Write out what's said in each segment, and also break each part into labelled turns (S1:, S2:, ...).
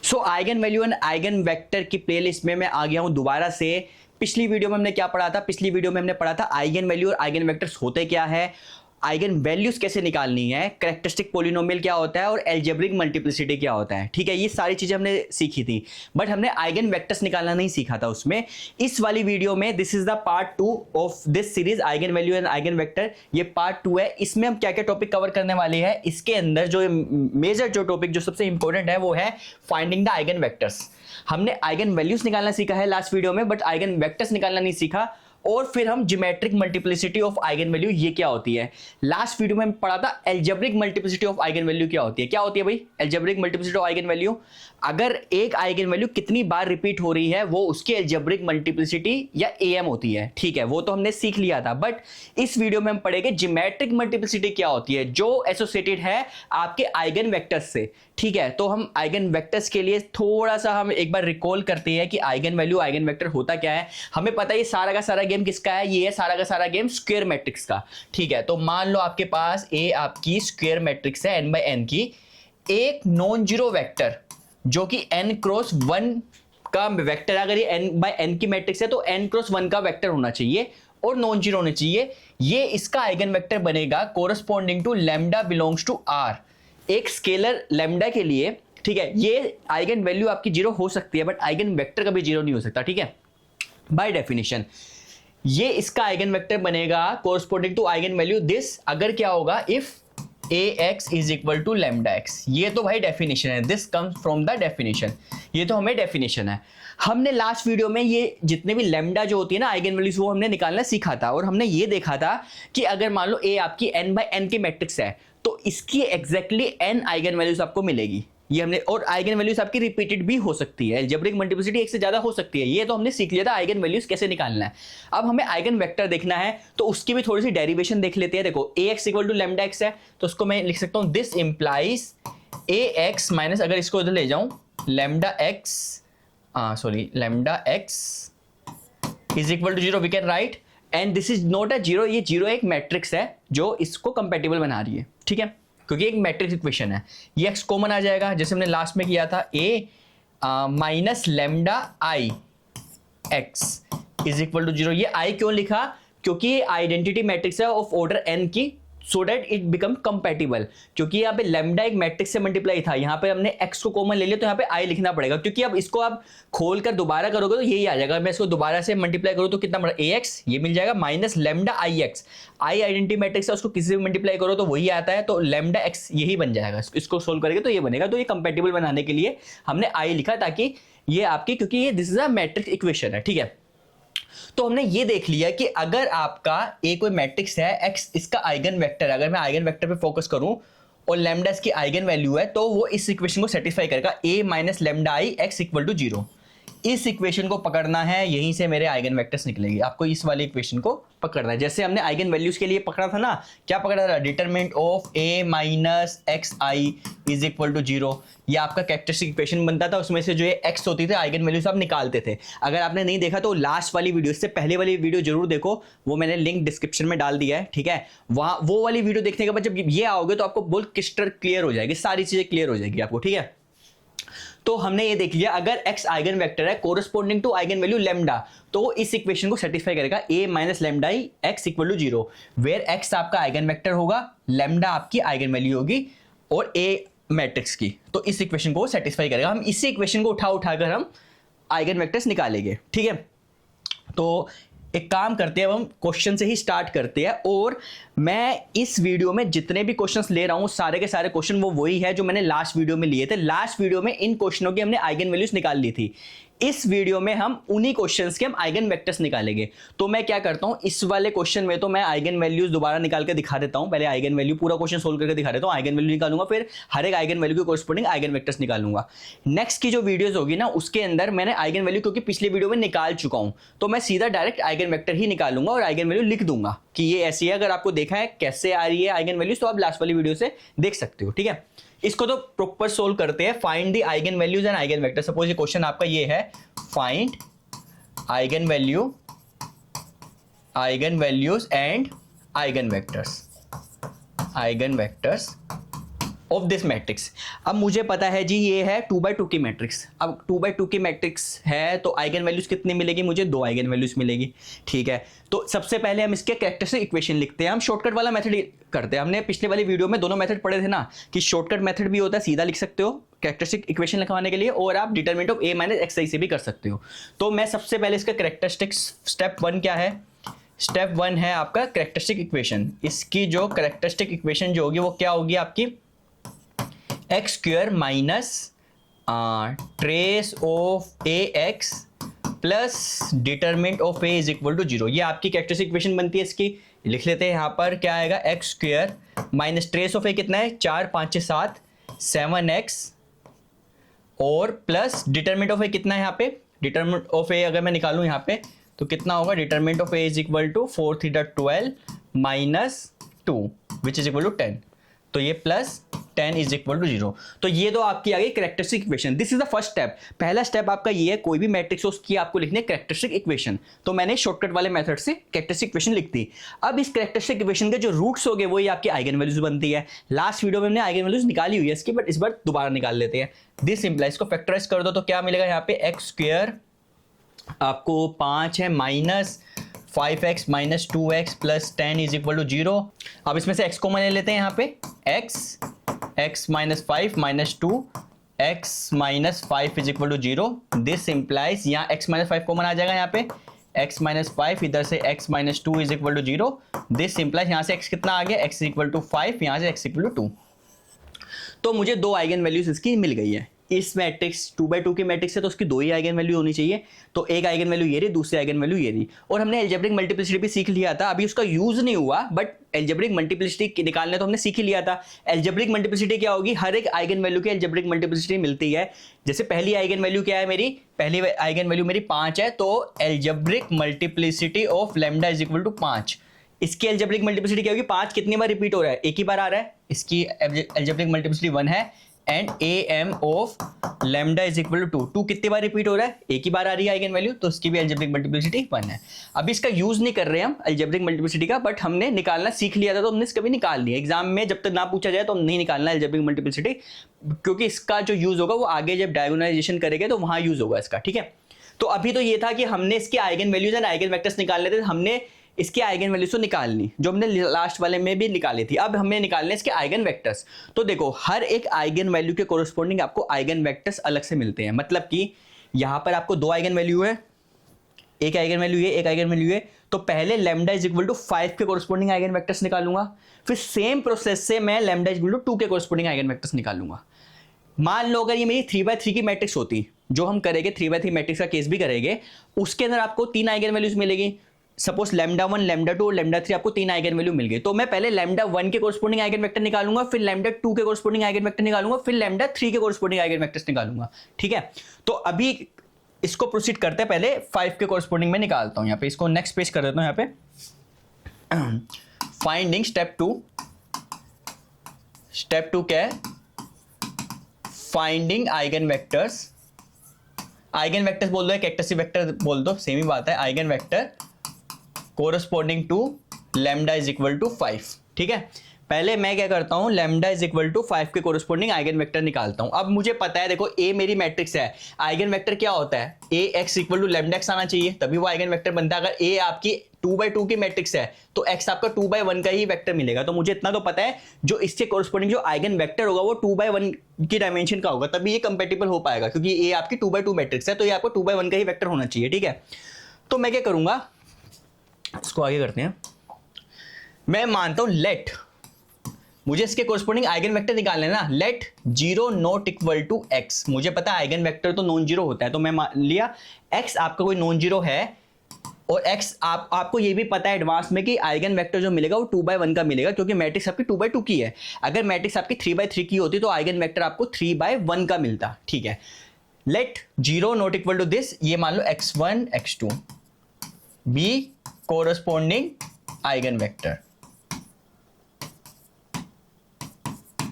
S1: So eigen value and eigen vector की playlist में मैं आ गया हूं दोबारा से। पिछली वीडियो में हमने क्या पढ़ा था? पिछली वीडियो में हमने पढ़ा था आइगन वैल्यू और आइगन वेक्टर्स होते क्या है, आइगन वैल्यूज कैसे निकालनी है, कैरेक्टरिस्टिक पॉलिनोमियल क्या होता है और एल्जेब्रिक मल्टीप्लिसिटी क्या होता है। ठीक है, ये सारी चीजें हमने सीखी थी, बट हमने आइगन वेक्टर्स निकालना नहीं सीखा था उसमें। इस वाली वीडियो में this is the part 2 of this series eigen value and eigen vector. ये पार्ट 2 है। इसमें हम क्या क्या टॉपिक कवर करने वाले हैं, इसके अंदर जो मेजर जो टॉपिक जो सबसे इंपॉर्टेंट है वो है फाइंडिंग द आइगन वेक्टर्स। हमने आइगन वैल्यूज निकालना सीखा है लास्ट वीडियो में, बट आइगन वेक्टर्स निकालना नहीं सीखा। और फिर हम geometric multiplicity of eigen value ये क्या होती है। लास्ट वीडियो में पढ़ा था algebraic multiplicity of eigen value क्या होती है। क्या होती है भाई algebraic multiplicity of eigen value? अगर एक आइगन वैल्यू कितनी बार रिपीट हो रही है वो उसकी एल्जेब्रिक मल्टीप्लिसिटी या एम होती है। ठीक है, वो तो हमने सीख लिया था, बट इस वीडियो में हम पढ़ेंगे ज्योमेट्रिक मल्टीप्लिसिटी क्या होती है जो एसोसिएटेड है आपके आइगन वेक्टर्स से। ठीक है, तो हम आइगन वेक्टर्स के लिए थोड़ा सा हम एक बार रिकॉल करते हैं कि आइगन वैल्यू आइगन वेक्टर होता क्या है। हमें पता है ये सारा का सारा गेम किसका है, ये है सारा का सारा गेम स्क्वायर मैट्रिक्स का। ठीक है, तो मान लो आपके पास ए आपकी स्क्वायर मैट्रिक्स है n बाय n की, एक नॉन जीरो वेक्टर जो कि n क्रॉस 1 का वेक्टर, अगर ये n बाय n की मैट्रिक्स है तो n क्रॉस 1 का वेक्टर होना चाहिए और नॉन जीरो होना चाहिए। ये इसका आइगन वेक्टर बनेगा corresponding to lambda belongs to r, एक स्केलर लैम्डा के लिए। ठीक है, ये आइगन वैल्यू आपकी जीरो हो सकती है बट आइगन वेक्टर कभी जीरो नहीं हो सकता। ठीक है, बाय डेफिनेशन ये इसका आइगन वेक्टर बनेगा corresponding to eigen value this, अगर क्या होगा if ax is equal to lambda x. ये तो भाई डेफिनेशन है, this comes from the definition, ये तो हमें डेफिनेशन है। हमने लास्ट वीडियो में ये जितने भी लैम्डा जो होती है ना आइगन वैल्यूज वो हमने निकालना सीखा था, और हमने ये देखा था कि अगर मान लो a आपकी n बाय n की मैट्रिक्स है तो इसकी एग्जैक्टली n आइगन वैल्यूज आपको मिलेगी। ये हमने, और आइगन वैल्यूज आपकी रिपीटेड भी हो सकती है, एल्जेब्रिक मल्टीप्लिसिटी एक से ज्यादा हो सकती है, ये तो हमने सीख लिया था आइगन वैल्यूज कैसे निकालना है। अब हमें आइगन वेक्टर देखना है तो उसकी भी थोड़ी सी डेरिवेशन देख लेते हैं। देखो ax equal to lambda x है तो उसको मैं लिख सकता हूं दिस इंप्लाइज ax माइनस, अगर इसको इधर ले जाऊं lambda x, lambda x is equal to zero, we can write and this is not a zero, ये जीरो एक मैट्रिक्स है जो इसको कंपेटिबल बना रही है। ठीक है, क्योंकि एक मैट्रिक्स इक्वेशन है, ये x कॉमन आ जाएगा जैसे हमने लास्ट में किया था, a minus lambda I x is equal to zero. ये i क्यों लिखा? क्योंकि ये आइडेंटिटी मैट्रिक्स है ऑफ ऑर्डर n की, so that it become compatible. क्योंकि यहाँ पे लैम्डा एक मैट्रिक्स से मल्टीप्लाई था, यहाँ पे हमने x को कॉमन ले लिया तो यहाँ पे i लिखना पड़ेगा, क्योंकि अब इसको आप खोल कर दोबारा करोगे तो यही आ जाएगा। मैं इसको दोबारा से मल्टीप्लाई करूँ तो कितना बड़ा ax, ये मिल जाएगा minus lambda I x, I identity matrix है उसको किसी से भी मल्टीप्लाई करो तो वही आता है, तो लैम्डा एक्स यही बन जाएगा। इसको सोल्व करेंगे तो ये बनेगा। तो ये कंपेटिबल बनाने के लिए हमने i लिखा ताकि ये आपकी, क्योंकि ये this is a matrix equation है। ठीक है, तो हमने ये देख लिया कि अगर आपका ए कोई मैट्रिक्स है x, इसका आइगन वेक्टर, अगर मैं आइगन वेक्टर पे फोकस करूं और लैम्डा इसकी आइगन वैल्यू है तो वो इस इक्वेशन को सेटिस्फाई करेगा, a minus lambda I x equal to zero. इस इक्वेशन को पकड़ना है, यहीं से मेरे आइगन वेक्टर्स निकलेंगे। आपको इस वाले इक्वेशन को पकड़ना है, जैसे हमने आइगन वैल्यूज के लिए पकड़ा था ना, क्या पकड़ा था? Determinant of a minus x I is equal to zero. ये आपका कैरेक्टरिस्टिक इक्वेशन बनता था, उसमें से जो ये x होती थी आइगन वैल्यूज आप निकालते थे। अगर आपने नहीं देखा तो लास्ट वाली वीडियो, इससे पहले वाली वीडियो जरूर देखो, वो मैंने लिंक डिस्क्रिप्शन में डाल दिया है। ठीक है, वहां वो वाली वीडियो देखने के बाद जब ये आओगे तो आपको बहुत क्रिस्टल क्लियर हो जाएगी, सारी चीजें क्लियर हो जाएगी आपको। ठीक है, तो हमने ये देख लिया अगर x आइगन वेक्टर है corresponding to eigen value lambda तो इस इक्वेशन को सेटिस्फाई करेगा a minus lambda I x equal to zero, where x आपका आइगन वेक्टर होगा, लैम्डा आपकी आइगन वैल्यू होगी और a मैट्रिक्स की, तो इस इक्वेशन को सेटिस्फाई करेगा। हम इसी इक्वेशन को उठाकर हम आइगन वेक्टर्स निकालेंगे। ठीक है, तो एक काम करते हैं, अब हम क्वेश्चन से ही स्टार्ट करते हैं, और मैं इस वीडियो में जितने भी क्वेश्चंस ले रहा हूं सारे के सारे क्वेश्चन वो वही है जो मैंने लास्ट वीडियो में लिए थे। लास्ट वीडियो में इन क्वेश्चनों की हमने आइगन वैल्यूज निकाल ली थी, इस वीडियो में हम उन्हीं क्वेश्चंस के हम आइगन वेक्टर्स निकालेंगे। तो मैं क्या करता हूं, इस वाले क्वेश्चन में तो मैं आइगन वैल्यूज दोबारा निकाल के दिखा देता हूं, पहले आइगन वैल्यू पूरा क्वेश्चन सोल्व करके दिखा देता हूं, आइगन वैल्यू निकालूंगा, फिर हर एक आइगन वैल्यू के कोरस्पॉन्डिंग आइगन वेक्टर्स निकालूंगा। नेक्स्ट की जो वीडियोस होगी ना उसके अंदर मैंने आइगन वैल्यू क्योंकि पिछली वीडियो में निकाल चुका हूं तो मैं सीधा डायरेक्ट आइगन वेक्टर ही निकालूंगा और आइगन वैल्यू लिख दूंगा कि ये ऐसी है। अगर आपको देखा है कैसे आ रही है आइगन वैल्यूज तो आप लास्ट वाली वीडियो से देख सकते हो। ठीक है, इसको तो प्रॉपर सोल्व करते हैं। Find the eigen values and eigen vector. Suppose ये क्वेश्चन आपका ये है, find eigen value, eigen values and eigen vectors, eigen vectors of this matrix. अब मुझे पता है जी ये है 2x2 की मैट्रिक्स। अब 2x2 की मैट्रिक्स है तो आइगन वैल्यूज कितनी मिलेगी मुझे? 2 आइगन वैल्यूज मिलेगी। ठीक है, तो सबसे पहले हम इसके कैरेक्टरिस्टिक इक्वेशन लिखते हैं। हम शॉर्टकट वाला मेथड करते हैं। हमने पिछले वाली वीडियो में दोनों मेथड पढ़े थे ना, कि शॉर्टकट मेथड भी होता है, सीधा लिख सकते हो कैरेक्टरिस्टिक इक्वेशन लिखवाने के लिए, और आप determinant of a minus xi से भी कर सकते हो। तो मैं सबसे पहले इसका कैरेक्टरिस्टिक स्टेप 1 क्या है? स्टेप 1 है आपका कैरेक्टरिस्टिक इक्वेशन। इसकी जो कैरेक्टरिस्टिक इक्वेशन जो होगी वो क्या होगी आपकी? X square minus trace of A x plus determinant of A is equal to 0। ये आपकी कैरेक्टरिस्टिक इक्वेशन बनती है। इसकी लिख लेते हैं यहाँ पर, क्या आएगा? X square minus trace of A कितना है? 4 5 6 7 7x और प्लस डिटरमिनेंट ऑफ ए कितना है यहाँ पे? डिटरमिनेंट ऑफ ए अगर मैं निकालूं यहाँ पे तो कितना होगा? Determinant of A is equal to 4 3 12 minus 2 which is equal to 10। तो ये प्लस 10 इज इक्वल टू 0। तो ये तो आपकी आ गई characteristic equation. This is the first step. पहला स्टेप आपका ये है, कोई भी मैट्रिक्स हो उसकी आपको लिखनी है कैरेक्टरिस्टिक इक्वेशन। तो मैंने शॉर्टकट वाले मेथड से कैरेक्टरिस्टिक इक्वेशन लिख दी। अब इस कैरेक्टरिस्टिक इक्वेशन के जो रूट्स हो गए वही आपकी आइगन वैल्यूज बनती है। लास्ट वीडियो में हमने आइगन वैल्यूज निकाली हुई है इसकी, बट इस बार दोबारा निकाल लेते हैं। दिस इंप्लाइज को फैक्टराइज कर दो तो क्या मिलेगा यहाँ पे? एक्स स्क्वायर आपको 5 है minus 5x minus 2x plus 10 is equal to 0। अब इसमें से x कॉमन ले लेते हैं यहाँ पे, x minus 5 minus 2 x minus 5 is equal to 0। This implies यहाँ x माइनस 5 कॉमन आ जाएगा यहाँ पे, x माइनस 5 इधर से x minus 2 is equal to 0। This implies यहाँ से x कितना आ गया? x इक्वल टू 5, यहाँ से x इक्वल टू 2। तो मुझे 2 आइगन वैल्यूज इसकी मिल गई है। इस मैट्रिक्स 2x2 की मैट्रिक्स है तो उसकी 2 ही आइगन वैल्यू होनी चाहिए। तो एक आइगन वैल्यू ये रही, दूसरी आइगन वैल्यू ये रही। और हमने एल्जेब्रिक मल्टीप्लिसिटी भी सीख लिया था, अभी उसका यूज नहीं हुआ, बट एल्जेब्रिक मल्टीप्लिसिटी निकालने तो हमने सीख ही लिया था। एल्जेब्रिक मल्टीप्लिसिटी क्या होगी? हर एक आइगन वैल्यू की एल्जेब्रिक मल्टीप्लिसिटी मिलती है। जैसे पहली आइगन वैल्यू क्या है मेरी? पहली आइगन वैल्यू मेरी 5 है, तो algebraic multiplicity of lambda is equal to 5। इसकी एल्जेब्रिक मल्टीप्लिसिटी क्या होगी? 5 कितनी बार रिपीट हो रहा है? एक ही बार आ रहा है। इसकी एल्जेब्रिक मल्टीप्लिसिटी 1 है and am of lambda is equal to 2 कितनी बार रिपीट हो रहा है? एक ही बार आ रही है आइगन वैल्यू, तो उसकी भी एल्जेब्रिक मल्टीप्लिसिटी 1 है। अभी इसका यूज नहीं कर रहे हम एल्जेब्रिक मल्टीप्लिसिटी का, बट हमने निकालना सीख लिया था तो हमने इसका भी निकाल लिया। एग्जाम में जब तक ना पूछा जाए तो हम नहीं निकालना एल्जेब्रिक मल्टीप्लिसिटी, क्योंकि इसका जो यूज होगा वो आगे जब डायगोनलाइजेशन करेंगे तो वहां यूज होगा इसका। ठीक है, तो अभी तो ये था कि हमने इसके eigen values and eigen vectors निकालने थे, हमने इसके आइगन वैल्यूज तो निकालनी जो हमने लास्ट वाले में भी निकाली थी। अब हमें निकालने इसके आइगन वेक्टर्स। तो देखो हर एक आइगन वैल्यू के कोरस्पोंडिंग आपको आइगन वेक्टर्स अलग से मिलते हैं। मतलब कि यहां पर आपको 2 आइगन वैल्यू है, एक आइगन वैल्यू है, एक आइगन वैल्यू है। तो पहले लैम्डा इज इक्वल टू 5 के कोरस्पोंडिंग आइगन वेक्टर्स निकालूंगा, फिर सेम प्रोसेस से मैं लैम्डा इज इक्वल टू 2 के कोरस्पोंडिंग आइगन वेक्टर्स निकालूंगा। मान लो अगर ये मेरी 3x3 की मैट्रिक्स होती, जो हम करेंगे 3x3 मैट्रिक्स का केस भी करेंगे, उसके अंदर आपको 3 आइगन वैल्यूज मिलेगी। सपोज लैम्डा 1 लैम्डा 2 और लैम्डा 3 आपको 3 आइगन वैल्यू मिल गई। तो मैं पहले लैम्डा 1 के कोरस्पोंडिंग आइगन वेक्टर निकालूंगा, फिर लैम्डा 2 के कोरस्पोंडिंग आइगन वेक्टर निकालूंगा, फिर लैम्डा 3 के कोरस्पोंडिंग आइगन वेक्टर्स निकालूंगा। ठीक है, तो अभी इसको प्रोसीड करते हैं, पहले 5 के कोरस्पोंडिंग में निकालता हूं। यहाँ पे इसको नेक्स्ट पेज कर देता हूं। यहाँ पे फाइंडिंग स्टेप 2। स्टेप 2 क्या है? Finding eigen vectors. Eigen vectors बोल दो, कैरेक्टरिस्टिक वेक्टर बोल दो, सेम ही बात है। Eigenvector corresponding to lambda is equal to 5। ठीक है, पहले मैं क्या करता हूं, लैम्डा इज इक्वल टू 5 के कोरस्पोंडिंग आइगन वेक्टर निकालता हूं। अब मुझे पता है, देखो ए मेरी मैट्रिक्स है, आइगन वेक्टर क्या होता है? A x equal to lambda x आना चाहिए, तभी वो आइगन वेक्टर बनता है। अगर ए आपकी 2x2 की मैट्रिक्स है तो x आपका 2x1 का ही वेक्टर मिलेगा। तो मुझे इतना तो पता है, जो इसके कोरस्पोंडिंग जो आइगन वेक्टर होगा वो 2x1 की डायमेंशन का होगा, तभी ये कंपेटिबल हो पाएगा, क्योंकि ए आपकी 2x2 मैट्रिक्स है तो ये आपको 2x1 का ही वेक्टर होना चाहिए। ठीक है, तो मैं क्या करूंगा, इसको आगे करते हैं। मैं मानता हूं लेट, मुझे इसके कोरस्पोंडिंग आइगन वेक्टर निकालने ना, let 0 not equal to x। मुझे पता है आइगन वेक्टर तो नॉन जीरो होता है, तो मैं मान लिया x आपका कोई नॉन जीरो है, और x आपको ये भी पता है एडवांस में कि आइगन वेक्टर जो मिलेगा वो 2x1 का मिलेगा, क्योंकि मैट्रिक्स आपकी 2x2 की है। अगर मैट्रिक्स आपकी 3x3 की होती तो आइगन वेक्टर आपको 3x1 का मिलता। ठीक है, let 0 not equal to this, ये मान लो x1 x2 be corresponding eigen vector.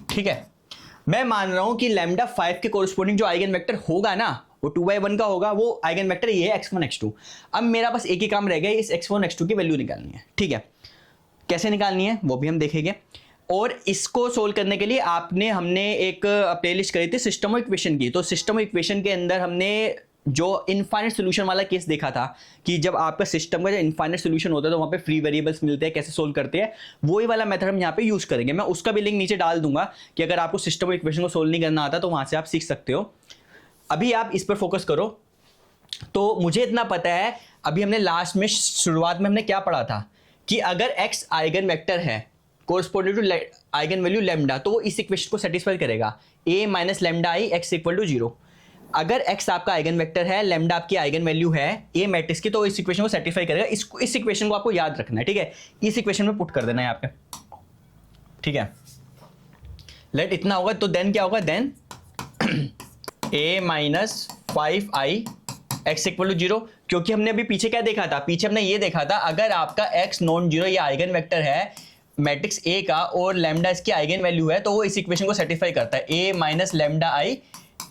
S1: ठीक है, मैं मान रहा हूं कि लैम्डा 5 के कोरस्पोंडिंग जो आइगन वेक्टर होगा ना वो 2x1 का होगा, वो आइगन वेक्टर ये है x1 x2। अब मेरा बस एक ही काम रह गया, इस x1 x2 की वैल्यू निकालनी है। ठीक है, कैसे निकालनी है वो भी हम देखेंगे। और इसको सोल्व करने के लिए हमने एक प्लेलिस्ट करी थी सिस्टम ऑफ इक्वेशन की। तो सिस्टम ऑफ इक्वेशन के अंदर हमने जो इनफाइनाइट सोल्यूशन वाला केस देखा था कि जब आपका सिस्टम का जो इनफाइनाइट सोल्यूशन होता है तो वहाँ पे फ्री वेरिएबल्स मिलते हैं, कैसे सोल्व करते हैं, वही वाला मेथड हम यहाँ पे यूज़ करेंगे। मैं उसका भी लिंक नीचे डाल दूंगा कि अगर आपको सिस्टम ऑफ इक्वेशन को सोल्व नहीं करना आता तो वहाँ से आप सीख सकते हो। अभी आप इस पर फोकस करो। तो मुझे इतना पता है, अभी हमने लास्ट में शुरुआत में हमने क्या पढ़ा था कि अगर x आइगन वेक्टर है corresponding to eigen value lambda, तो वो इस इक्वेशन को सेटिस्फाई करेगा, a minus lambda I x equal to 0। अगर x आपका आइगन वेक्टर है, लैम्डा आपकी आइगन वैल्यू है a मैट्रिक्स की, तो इस इक्वेशन को सेटिस्फाई करेगा। इस इक्वेशन को आपको याद रखना है, ठीक है। इस इक्वेशन में पुट कर देना है यहाँ पे, ठीक है। लेट इतना होगा तो देन क्या होगा, then a minus 5i x equal to 0। क्योंकि हमने अभी पीछे क्या देखा था, पीछे हमने ये देखा था अगर आपका x नॉन जीरो या आइगन वेक्टर है मैट्रिक्स A का और लैम्डा इसकी आइगन वैल्यू है, तो वो इस इक्वेशन को सेटिस्फाई करता है, a minus lambda I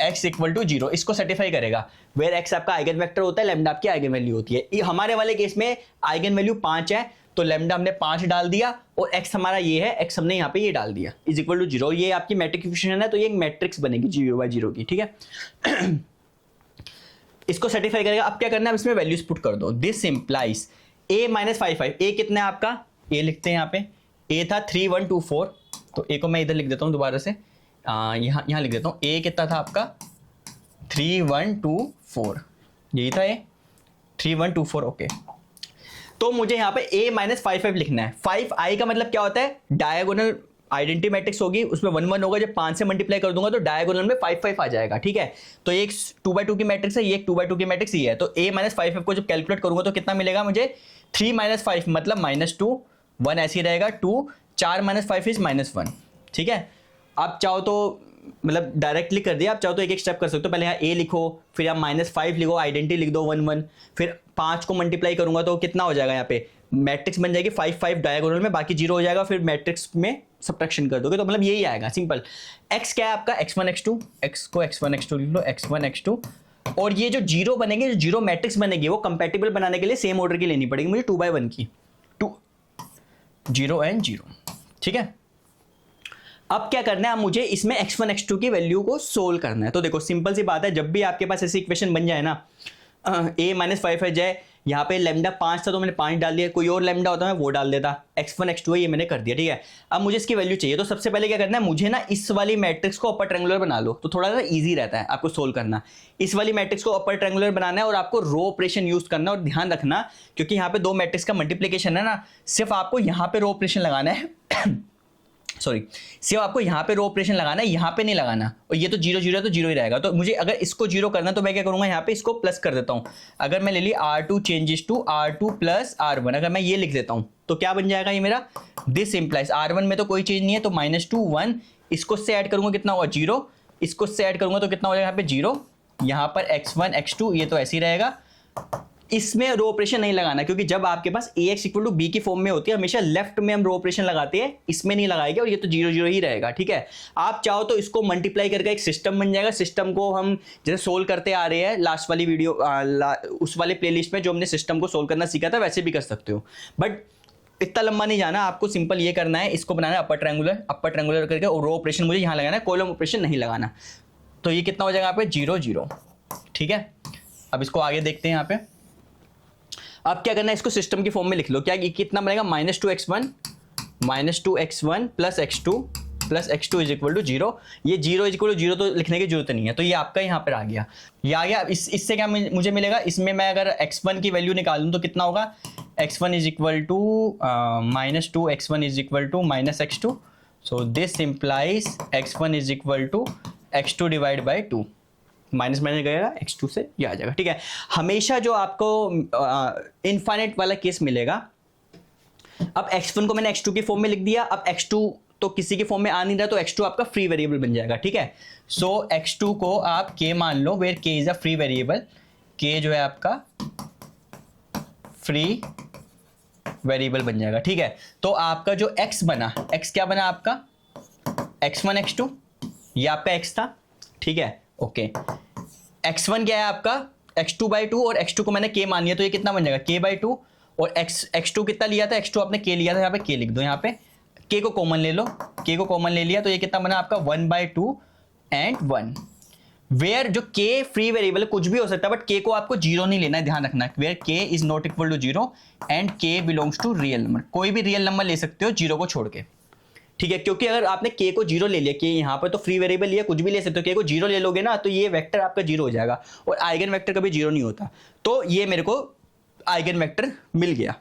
S1: x equal to 0, इसको सेटिस्फाई करेगा। वेयर x आपका आइगन वेक्टर होता है, लैम्डा आपकी आइगन वैल्यू होती है। हमारे वाले केस में आइगन वैल्यू 5 है, तो लैम्डा हमने 5 डाल दिया और x हमारा ये है, x हमने यहाँ पे ये डाल दिया, इज इक्वल टू 0। ये आपकी मैट्रिक्स इक्वेशन है, तो ये एक मैट्रिक्स बनेगी 0/0 की, ठीक है। इसको सेटिस्फाई करेगा। अब क्या करना है, इसमें वैल्यूज पुट कर दो। This implies a minus 5 a कितना है आपका, a लिखते हैं यहाँ पे, a था 3 1 2 4, तो a को मैं इधर लिख देता हूँ दोबारा से, यहाँ लिख देता हूँ। a कितना था आपका 3 1 2 4, यही था a 3 1 2 4, ओके। तो मुझे यहाँ पे a माइनस 5 लिखना है। 5i का मतलब क्या होता है, डायगोनल आइडेंटिटी मैट्रिक्स होगी, उसमें 1 1 होगा, जब 5 से मल्टीप्लाई कर दूंगा तो डायगोनल में 5 5 आ जाएगा, ठीक है। तो ये एक 2/2 की मैट्रिक्स है, ये एक 2/2 की मैट्रिक्स ये है। तो a माइनस 5 को जब कैलकुलेट करूंगा तो कितना मिलेगा मुझे, 3 माइनस 5 मतलब -2, 1 ऐसे ही रहेगा, 2 4 माइनस 5 इज -1, ठीक है। आप चाहो तो मतलब डायरेक्टली कर दिया, आप चाहो तो एक एक स्टेप कर सकते हो। पहले यहाँ a लिखो, फिर आप -5 लिखो, आइडेंटिटी लिख दो 1 1, फिर 5 को मल्टीप्लाई करूंगा तो कितना हो जाएगा, यहाँ पे मैट्रिक्स बन जाएगी 5 5 डायगोनल में, बाकी 0 हो जाएगा, फिर मैट्रिक्स में सब्ट्रैक्शन कर दोगे तो मतलब यही आएगा, सिंपल। x क्या है आपका, x1 x2, x को x1 x2 लिख लो, x1 x2। और ये जो 0 बनेंगे, जो 0 मैट्रिक्स बनेगी, वो कंपैटिबल बनाने के लिए सेम ऑर्डर की लेनी पड़ेगी मुझे 2/1 की, 2 0 एंड 0, ठीक है। अब क्या करना है, मुझे इसमें x1 x2 की वैल्यू को सोल्व करना है। तो देखो सिंपल सी बात है, जब भी आपके पास ऐसी इक्वेशन बन जाए ना, a माइनस 5 है जाए, यहाँ पे लैम्डा 5 था तो मैंने 5 डाल दिया, कोई और लैम्डा होता मैं वो डाल देता, x1 x2 है ये मैंने कर दिया, ठीक है। अब मुझे इसकी वैल्यू चाहिए, तो सबसे पहले क्या करना है, मुझे ना इस वाली मैट्रिक्स को अपर ट्रायंगुलर बना लो, तो थोड़ा सा इजी रहता है आपको सोल्व करना। इस वाली मैट्रिक्स को अपर ट्रायंगुलर बनाना है और आपको रो ऑपरेशन यूज करना, और ध्यान रखना क्योंकि यहाँ पे 2 मैट्रिक्स का मल्टीप्लीकेशन है ना, सिर्फ आपको यहाँ पे रो ऑपरेशन लगाना है सॉरी, सिर्फ आपको यहाँ पे रो ऑपरेशन लगाना है, यहाँ पे नहीं लगाना। और ये तो 0 0 है तो 0 ही रहेगा। तो मुझे अगर इसको 0 करना तो मैं क्या करूँगा, यहाँ पे इसको प्लस कर देता हूँ। अगर मैं ले ली R2 changes to R2 plus R1, अगर मैं ये लिख देता हूँ तो क्या बन जाएगा ये मेरा, दिस इंप्लाइज R1 में तो कोई चीज़ नहीं है तो -2 1, इसको से ऐड करूँगा कितना होगा 0, इसको से ऐड करूँगा तो कितना हो जाएगा यहाँ पे 0, यहाँ पर x1 x2 ये तो ऐसे ही रहेगा। इसमें रो ऑपरेशन नहीं लगाना क्योंकि जब आपके पास ax इक्वल टू b की फॉर्म में होती है हमेशा लेफ्ट में हम रो ऑपरेशन लगाते हैं, इसमें नहीं लगाएंगे और ये तो 0 0 ही रहेगा, ठीक है। आप चाहो तो इसको मल्टीप्लाई करके एक सिस्टम बन जाएगा। सिस्टम को हम जैसे सोल्व करते आ रहे हैं लास्ट वाली वीडियो उस वाले प्लेलिस्ट में जो हमने सिस्टम को सोल्व करना सीखा था, वैसे भी कर सकते हो, बट इतना लंबा नहीं जाना, आपको सिंपल ये करना है, इसको बनाना है अपर ट्रायंगुलर करके, और रो ऑपरेशन मुझे यहाँ लगाना है, कॉलम ऑपरेशन नहीं लगाना। तो ये कितना हो जाएगा यहाँ पे 0 0, ठीक है। अब इसको आगे देखते हैं यहाँ पे। अब क्या करना है, इसको सिस्टम की फॉर्म में लिख लो। क्या कितना बनेगा, -2x1 plus x2 is equal to 0। ये 0 इज इक्वल टू 0 तो लिखने की जरूरत नहीं है, तो ये आपका यहाँ पर आ गया, ये आ गया। इससे क्या मुझे मिलेगा, इसमें मैं अगर x1 की वैल्यू निकालूं तो कितना होगा, x1 is equal to -2 x1 is equal to -x2, so this implies x1 is equal to x2 divide by 2, minus minus गएगा x2 से ये आ जाएगा, ठीक है। हमेशा जो आपको इनफाइनाइट वाला केस मिलेगा, अब x1 को मैंने x2 की फॉर्म में लिख दिया, अब x2 तो किसी की फॉर्म में आ नहीं रहा तो x2 आपका फ्री वेरिएबल बन जाएगा, ठीक है। सो x2 को आप k मान लो, where k is a free variable, k जो है आपका फ्री वेरिएबल बन जाएगा, ठीक है। तो आपका जो x बना, x क्या बना आपका, x1 x2, ये आपका x था, ठीक है, ओके। x1 क्या है आपका x2/2 और x2 को मैंने k मान लिया तो ये कितना बन जाएगा k/2, और x2 कितना लिया था, x2 आपने k लिया था, यहाँ पे k लिख दो, यहाँ पे के को कॉमन ले लो, के को कॉमन ले लिया तो ये कितना बना आपका 1/2 एंड 1, वेयर जो के फ्री वेरिएबल कुछ भी हो सकता है बट के को आपको जीरो नहीं लेना है, ध्यान रखना, where k is not equal to zero and k belongs to real number, कोई भी रियल नंबर ले सकते हो जीरो को छोड़ के, ठीक है, क्योंकि अगर आपने के को जीरो ले लिया, के यहाँ पर तो फ्री वेरिएबल लिया, कुछ भी ले सकते हो, के को जीरो ले लोगे ना तो ये वेक्टर आपका जीरो हो जाएगा और आइगन वेक्टर कभी जीरो नहीं होता, तो ये मेरे को आइगन वेक्टर मिल गया,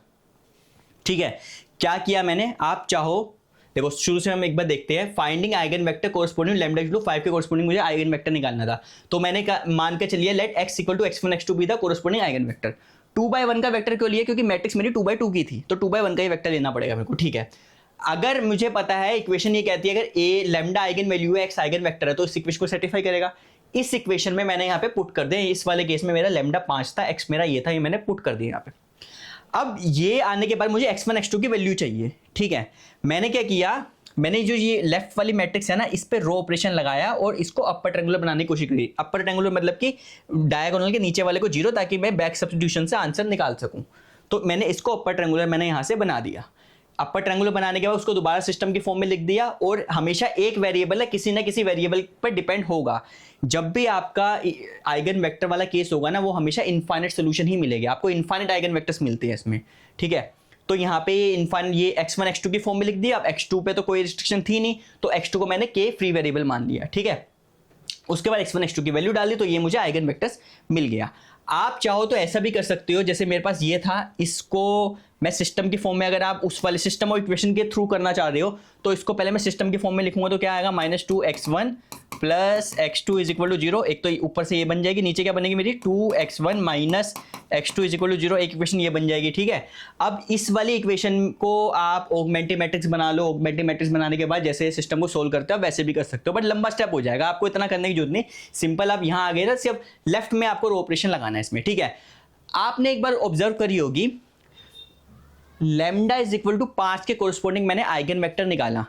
S1: ठीक है। क्या किया मैंने, आप चाहो देखो शुरू से हम एक बार देखते हैं, finding eigenvector corresponding lambda equal to 5 के कोरस्पोंडिंग मुझे आइगन वेक्टर निकालना था, तो मैंने मान के चलिए let x equal to x1 x2 be the corresponding eigenvector. 2/1 का वेक्टर क्यों लिया, क्योंकि मैट्रिक्स मेरी 2/2 की थी, तो 2/1 का ही वेक्टर लेना पड़ेगा मेरे को, ठीक है। अगर मुझे पता है इक्वेशन ये कहती है अगर a लैम्डा आइगन वैल्यू है x आइगन वेक्टर है तो इस इक्वेशन को सेटिस्फाई करेगा, इस इक्वेशन में मैंने यहाँ पे पुट कर दिया, इस वाले केस में मेरा लैम्डा 5 था, x मेरा ये था, ये मैंने पुट कर दिया यहाँ पे। अब ये आने के बाद मुझे x1 x2 की वैल्यू चाहिए, ठीक है। मैंने क्या किया, मैंने जो ये लेफ्ट वाली मैट्रिक्स है ना इस पे रो ऑपरेशन लगाया और इसको अपर ट्रायंगुलर बनाने की कोशिश करी, अपर ट्रायंगुलर मतलब कि डायगोनल के नीचे वाले को जीरो, ताकि मैं बैक सब्स्टिट्यूशन से आंसर निकाल सकूं, तो मैंने इसको अपर ट्रायंगुलर मैंने यहाँ से बना दिया। अपर ट्रायंगुलर बनाने के बाद उसको दोबारा सिस्टम की फॉर्म में लिख दिया, और हमेशा एक वेरिएबल है किसी ना किसी वेरिएबल पर डिपेंड होगा, जब भी आपका आइगन वेक्टर वाला केस होगा ना वो हमेशा इनफाइनाइट सोल्यूशन ही मिलेगा, आपको इनफाइनाइट आइगन वेक्टर्स मिलते हैं इसमें, ठीक है। तो यहाँ पे इनफाइनाइट ये x1 x2 की फॉर्म में लिख दिया, अब x2 पे तो कोई रिस्ट्रिक्शन थी नहीं तो x2 को मैंने k फ्री वेरिएबल मान लिया, ठीक है। उसके बाद x1 x2 की वैल्यू डाल दी तो ये मुझे आइगन वेक्टर्स मिल गया। आप चाहो तो ऐसा भी कर सकते हो, जैसे मेरे पास ये था, इसको मैं सिस्टम की फॉर्म में, अगर आप उस वाले सिस्टम और इक्वेशन के थ्रू करना चाह रहे हो तो इसको पहले मैं सिस्टम की फॉर्म में लिखूंगा तो क्या आएगा -2x1 plus x2 is equal to zero, एक तो ऊपर से ये बन जाएगी, नीचे क्या बनेगी मेरी 2x1 minus x2 is equal to zero, एक इक्वेशन ये बन जाएगी, ठीक है। अब इस वाली इक्वेशन को आप ऑगमेंटेड मैट्रिक्स बना लो, ऑगमेंटेड मैट्रिक्स बनाने के बाद जैसे सिस्टम को सोल्व करते हो वैसे भी कर सकते हो, बट लंबा स्टेप हो जाएगा, आपको इतना करने की जरूरत नहीं, सिंपल आप यहाँ आ गए ना, सिर्फ लेफ्ट में आपको रो ऑपरेशन लगाना है इसमें, ठीक है। आपने एक बार ऑब्जर्व करी होगी लैम्डा इज इक्वल टू 5 के कोरस्पोंडिंग मैंने आइगन वेक्टर निकाला,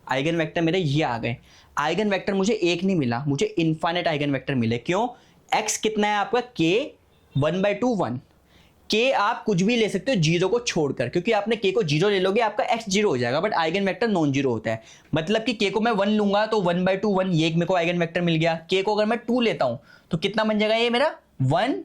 S1: आइगन वेक्टर मेरे ये आ गए, आइगन वेक्टर मुझे एक नहीं मिला, मुझे इनफाइनाइट आइगन वेक्टर मिले, क्यों, x कितना है आपका k 1/2 1, k आप कुछ भी ले सकते हो जीरो को छोड़कर, क्योंकि आपने k को जीरो ले लोगे आपका x जीरो हो जाएगा, but eigen vector non zero होता है, मतलब कि k को मैं 1 लूंगा तो 1/2 1 ये मेरे को आइगन वेक्टर मिल गया, k को अगर मैं 2 लेता हूं तो कितना बन जाएगा ये मेरा 1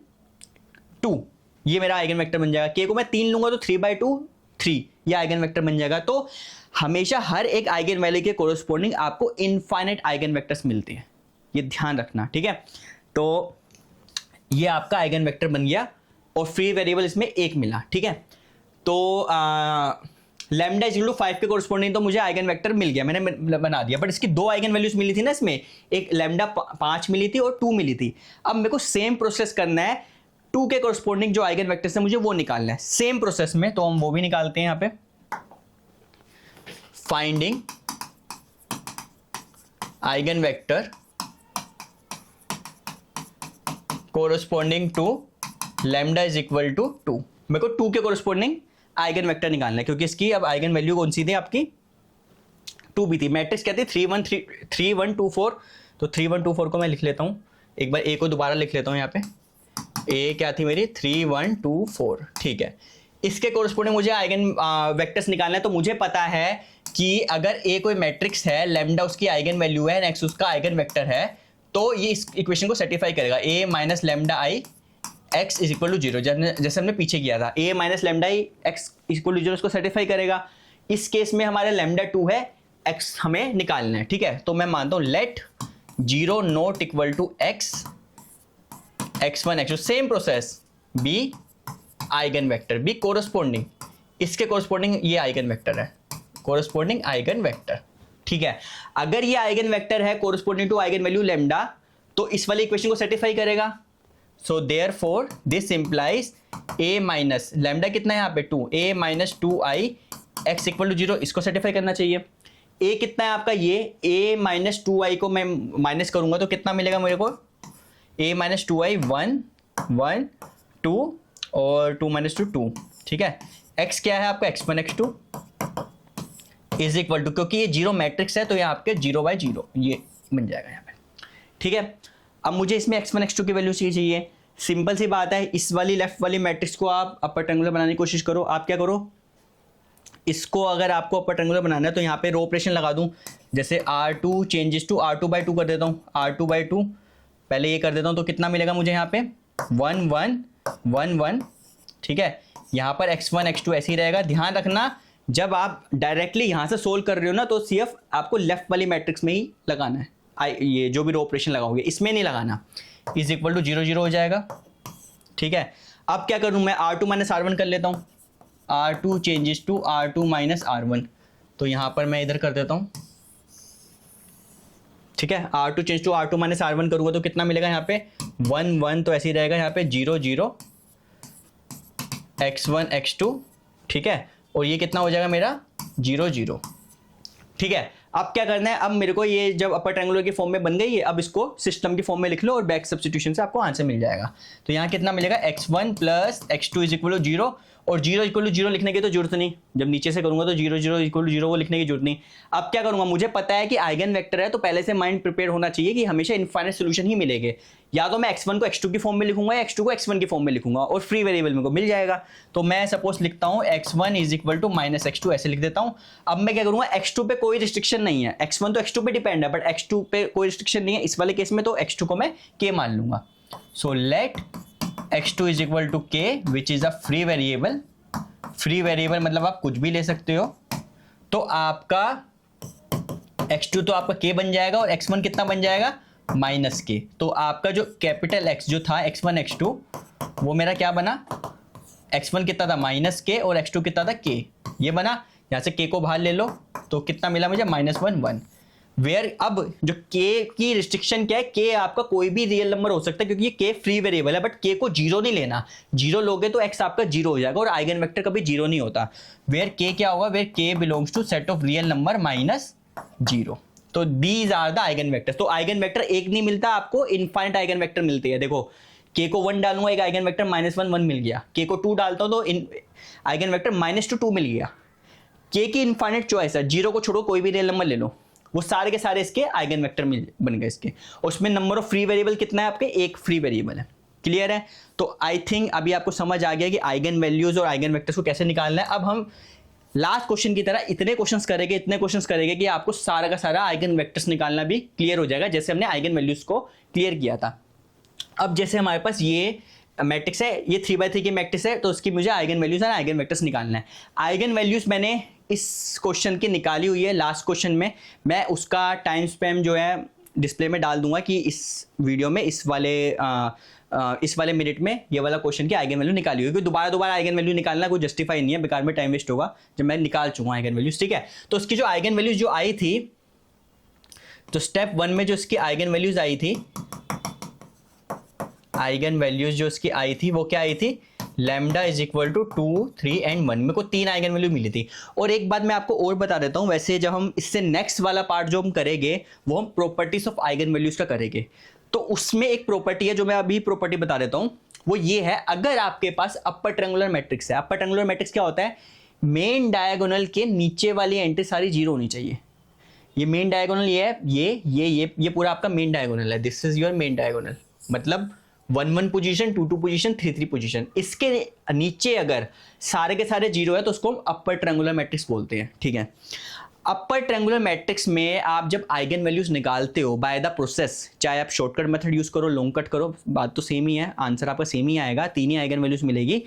S1: 2, ये मेरा आइगन वेक्टर बन जाएगा, k को मैं 3 लूंगा तो 3/2 3 ये आइगन वेक्टर बन जाएगा। तो हमेशा हर एक आइगन वैल्यू के कोरस्पोंडिंग आपको इनफाइनाइट आइगन वेक्टर्स मिलते हैं, ये ध्यान रखना, ठीक है। तो ये आपका आइगन वेक्टर बन गया और फ्री वेरिएबल इसमें एक मिला, ठीक है। तो लैम्डा इज इक्वल टू 5 के कोरस्पोंडिंग तो मुझे आइगन वेक्टर मिल गया, मैंने बना दिया, बट इसकी दो आइगन वैल्यूज मिली थी ना इसमें, एक लैम्डा 5 मिली थी और 2 मिली थी। अब मेरे को सेम प्रोसेस करना है, 2 के कोरस्पोंडिंग जो आइगन वेक्टर्स है मुझे वो निकालना है सेम प्रोसेस में, तो हम वो भी निकालते हैं यहाँ पे। Finding eigenvector corresponding to lambda is equal to 2, मेरे को 2 के कोरस्पोंडिंग आइगन वेक्टर निकालना है, क्योंकि इसकी अब आइगन वैल्यू कौन सी थी आपकी 2 भी थी, मैट्रिक्स क्या थी 3 1 2 4, तो 3 1 2 4 को मैं लिख लेता हूं, एक बार ए को दोबारा लिख लेता हूं यहाँ पे, ए क्या थी मेरी 3 1 2 4, ठीक है। इसके कोरस्पोंडिंग मुझे आइगन वेक्टर्स निकालना है, तो मुझे पता है कि अगर ए कोई मैट्रिक्स है, लैम्डा उसकी आइगन वैल्यू है, एक्स उसका आइगन वेक्टर है, तो ये इस इक्वेशन को सेटिस्फाई करेगा, A minus lambda I x is equal to zero, जैसे हमने पीछे किया था, A minus lambda I x equal to zero इसको सेटिस्फाई करेगा। इस केस में हमारा लैम्डा 2 है, एक्स हमें निकालना है, ठीक है। तो मैं मानता हूं let 0 not equal to x x1 x2 same process, be eigenvector, be corresponding, इसके कोरस्पोंडिंग ये आइगन वेक्टर है, कोरस्पोंडिंग आइगन वेक्टर, ठीक है। अगर ये आइगन वेक्टर है corresponding to eigen value lambda तो इस वाले इक्वेशन को सेटिस्फाई करेगा, so therefore this implies a minus lambda कितना है यहाँ पे 2, a minus 2i x equal to 0, इसको सेटिस्फाई करना चाहिए। a कितना है आपका ये a माइनस 2i को मैं माइनस करूंगा तो कितना मिलेगा मेरे को, a माइनस 2i 1 1 2 और 2 माइनस 2 2, ठीक है। x क्या है आपका x1 x2 is equal to, क्योंकि ये जीरो मैट्रिक्स है तो यहाँ आपके 0/0 ये बन जाएगा यहाँ पे, ठीक है। अब मुझे इसमें x1 x2 की वैल्यू चाहिए, सिंपल सी बात है, इस वाली लेफ्ट वाली मैट्रिक्स को आप अपर ट्रायंगुलर बनाने की कोशिश करो। आप क्या करो, इसको अगर आपको अपर ट्रायंगुलर बनाना है तो यहाँ पे रो ऑपरेशन लगा दूं, जैसे R2 चेंजेस टू R2/2 कर देता हूँ, R2/2 पहले ये कर देता हूँ, तो कितना मिलेगा मुझे यहाँ पे 1 1 1 1, ठीक है। यहाँ पर x1 x2 ऐसे ही रहेगा। ध्यान रखना जब आप डायरेक्टली यहाँ से सोल्व कर रहे हो ना तो सिर्फ आपको लेफ्ट वाली मैट्रिक्स में ही लगाना है, ये जो भी रो ऑपरेशन लगाओगे इसमें नहीं लगाना, इज इक्वल टू 0 0 हो जाएगा, ठीक है। अब क्या करूँ मैं, R2 माइनस R1 कर लेता हूँ, R2 changes to R2 minus R1, तो यहाँ पर मैं इधर कर देता हूँ, ठीक है। R2 change to R2 minus R1 करूँगा तो कितना मिलेगा यहाँ पे 1 1, तो ऐसे ही रहेगा यहाँ पे 0 0 x1 x2, ठीक है। और ये कितना हो जाएगा मेरा 0 0, ठीक है। अब क्या करना है, अब मेरे को ये जब अपर ट्रायंगुलर की फॉर्म में बन गई है, अब इसको सिस्टम की फॉर्म में लिख लो और बैक सब्स्टिट्यूशन से आपको आंसर मिल जाएगा। तो यहाँ कितना मिलेगा x1 plus x2 is equal to 0, और 0 इक्वल टू 0 लिखने की तो जरूरत नहीं, जब नीचे से करूंगा तो 0 0 इक्वल टू 0 वो लिखने की जरूरत नहीं। अब क्या करूंगा, मुझे पता है कि आइगन वेक्टर है तो पहले से माइंड प्रिपेयर होना चाहिए कि हमेशा इनफाइनाइट सोल्यूशन ही मिलेंगे। या तो मैं x1 को x2 की फॉर्म में लिखूंगा या x2 को x1 की फॉर्म में लिखूंगा और फ्री वेरिएबल मेरे को मिल जाएगा। तो मैं सपोज लिखता हूँ x1 is equal to minus x2, ऐसे लिख देता हूँ। अब मैं क्या करूंगा, x2 पे कोई रिस्ट्रिक्शन नहीं है, x1 तो x2 पे डिपेंड है बट x2 पे कोई रिस्ट्रिक्शन नहीं है इस वाले केस में, तो x2 को मैं k मान लूंगा। So let x2 is equal to k which is a free variable. Free variable मतलब आप कुछ भी ले सकते हो, तो आपका x2 तो आपका k बन जाएगा और x1 कितना बन जाएगा माइनस k। तो आपका जो कैपिटल X जो था x1 x2 वो मेरा क्या बना, x1 कितना था माइनस k और x2 कितना था k, ये बना। यहाँ से k को बाहर ले लो तो कितना मिला मुझे -1 1। वेयर अब जो k की रिस्ट्रिक्शन क्या है, k आपका कोई भी रियल नंबर हो सकता है क्योंकि ये k फ्री वेरिएबल है, बट k को 0 नहीं लेना, 0 लोगे तो x आपका 0 हो जाएगा और आइगन वेक्टर कभी 0 नहीं होता। वेयर k क्या होगा, where k belongs to set of real number -0। तो these are the eigenvectors. तो आइगन वेक्टर एक नहीं मिलता आपको, इनफाइनाइट आइगन वेक्टर मिलते हैं। देखो k को 1 डालूंगा एक आइगन वेक्टर -1 1 मिल गया, k को 2 डालता हूं तो आइगन वेक्टर -2 2 मिल गया। k की इनफाइनाइट चॉइस है, 0 को छोड़ो कोई भी रियल नंबर ले लो, वो सारे के सारे इसके आइगन वेक्टर मिल बन गए इसके। और उसमें नंबर ऑफ फ्री वेरिएबल कितना है आपके, एक फ्री वेरिएबल है। क्लियर है। तो आई थिंक अभी आपको समझ आ गया कि आइगन वैल्यूज और आइगन वेक्टर्स को कैसे निकालना है। अब हम लास्ट क्वेश्चन की तरह इतने क्वेश्चंस करेंगे कि आपको सारा का सारा आइगन वेक्टर्स निकालना भी क्लियर हो जाएगा, जैसे हमने आइगन वैल्यूज को क्लियर किया था। अब जैसे हमारे पास ये मैट्रिक्स है, ये 3x3 की मैट्रिक्स है, तो उसकी मुझे आइगन वैल्यूज और आइगन वेक्टर्स निकालना है। आइगन वैल्यूज मैंने इस क्वेश्चन की निकाली हुई है लास्ट क्वेश्चन में, मैं उसका टाइम स्पैम जो है डिस्प्ले में डाल दूंगा कि इस वीडियो में इस वाले मिनट में ये वाला क्वेश्चन की आइगन वैल्यू निकाली हुई, क्योंकि दोबारा आइगन वैल्यू निकालना कोई जस्टिफाई नहीं है, बेकार में टाइम वेस्ट होगा जब मैं निकाल चुका हूँ आइगन वैल्यूज, ठीक है। तो उसकी जो आइगन वैल्यूज जो आई थी, तो स्टेप 1 में जो इसकी आइगन वैल्यूज आई थी, आइगन वैल्यूज जो इसकी आई थी वो क्या आई थी, lambda is equal to 2 3 and 1। मेरे को 3 आइगन वैल्यू मिली थी। और एक बात मैं आपको और बता देता हूं, वैसे जब हम इससे नेक्स्ट वाला पार्ट जो हम करेंगे वो हम प्रॉपर्टीज ऑफ आइगन वैल्यूज का करेंगे, तो उसमें एक प्रॉपर्टी है जो मैं अभी प्रॉपर्टी बता देता हूं, वो ये है, अगर आपके पास अपर ट्रायंगुलर मैट्रिक्स है, अपर ट्रायंगुलर मैट्रिक्स क्या होता है, मेन डायगोनल के नीचे वाली एंट्री सारी 0 होनी चाहिए। ये मेन डायगोनल ये है, ये पूरा आपका मेन डायगोनल है, this is your main diagonal, मतलब 1 1 पोजीशन, 2 2 पोजीशन, 3 3 पोजीशन। इसके नीचे अगर सारे के सारे 0 है तो उसको हम अपर ट्रायंगुलर मैट्रिक्स बोलते हैं, ठीक है। अपर ट्रायंगुलर मैट्रिक्स में आप जब आइगन वैल्यूज निकालते हो बाय द प्रोसेस, चाहे आप शॉर्टकट मेथड यूज करो, लॉन्ग कट करो, बात तो सेम ही है, आंसर आपका सेम ही आएगा, 3 ही आइगन वैल्यूज मिलेगी।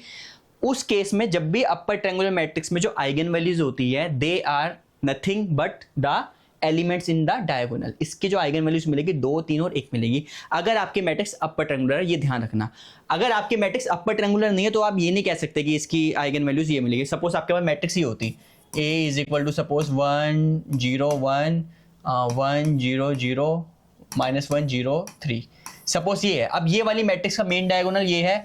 S1: उस केस में जब भी अपर ट्रायंगुलर मैट्रिक्स में जो आइगन वैल्यूज होती है, they are nothing but the elements in the diagonal. इसके जो आइगन वैल्यूज मिलेगी 2 3 और 1 मिलेगी, अगर आपके मैट्रिक्स अपर ट्रायंगुलर है, ये ध्यान रखना। अगर आपके मैट्रिक्स अपर ट्रायंगुलर नहीं है तो आप ये नहीं कह सकते कि इसकी आइगन वैल्यूज ये मिलेगी। सपोज आपके पास मैट्रिक्स ही होती A is equal to suppose 1 0 1 1 0 0 -1 0 3, suppose ये है। अब ये वाली मैट्रिक्स का मेन डायगोनल ये है,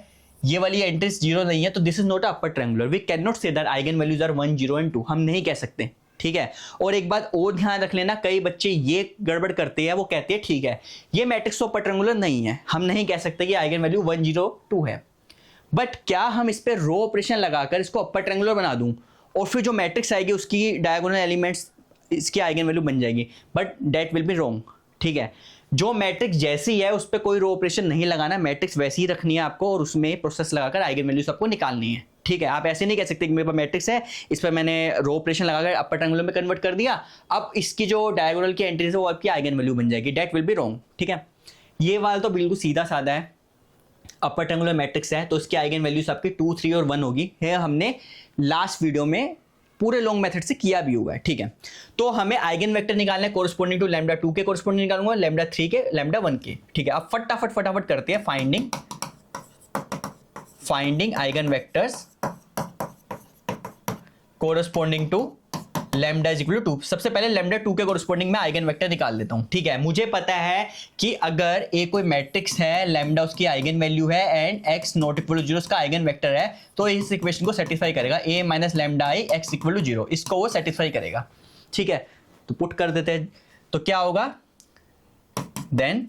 S1: ये वाली एंट्रीज 0 नहीं है, तो this is not upper triangular. We can not say that eigen values are 1 0 and 2, हम नहीं कह सकते, ठीक है। और एक बात और ध्यान रख लेना, कई बच्चे ये गड़बड़ करते हैं, वो कहते हैं ठीक है ये मैट्रिक्स तो अपर ट्रायंगुलर नहीं है, हम नहीं कह सकते कि आइगन वैल्यू 1 0 2 है, बट क्या हम इस पे रो ऑपरेशन लगाकर इसको अपर ट्रायंगुलर बना दूं और फिर जो मैट्रिक्स आएगी उसकी डायगोनल एलिमेंट्स इसकी आइगन वैल्यू बन जाएगी, but that will be wrong, ठीक है। जो मैट्रिक्स जैसी है उस पर कोई रो ऑपरेशन नहीं लगाना, मैट्रिक्स वैसी ही रखनी है आपको और उसमें प्रोसेस लगाकर आइगन वैल्यूज आपको निकालनी है। ठीक है, आप ऐसे नहीं कह सकते कि मेरे पास मैट्रिक्स है, इस पर मैंने रो ऑपरेशन लगाकर अपर ट्रायंगुलर में कन्वर्ट कर दिया, अब इसकी जो डायगोनल की एंट्रीज है वो आपकी आइगन वैल्यू बन जाएगी। That will be wrong. ठीक है, ये वाला तो बिल्कुल सीधा साधा है, अपर ट्रायंगुलर मैट्रिक्स है तो इसकी आइगन वैल्यूज आपकी 2, 3 और 1 होगी। है हमने लास्ट वीडियो में पूरे लॉन्ग मेथड से किया भी हुआ है। ठीक है, तो हमें आइगन वेक्टर निकालना है कोरस्पोंडिंग टू लैम्डा 2 के कोरस्पोंडिंग निकालूंगा, लैम्डा 3 के, लैम्डा 1 के। ठीक है, अब फटाफट करते हैं finding eigen vectors corresponding to lambda is equal to 2। सबसे पहले लैम्डा 2 के कोरस्पोंडिंग में आइगन वेक्टर निकाल लेता हूं। ठीक है, मुझे पता है कि अगर ए कोई मैट्रिक्स है, लैम्डा उसकी आइगन वैल्यू है and x not equal to 0 उसका आइगन वेक्टर है, तो इस इक्वेशन को सेटिस्फाई करेगा। A minus lambda I x equal to 0, इसको वो सेटिस्फाई करेगा। ठीक है, तो पुट कर देते हैं, तो क्या होगा देन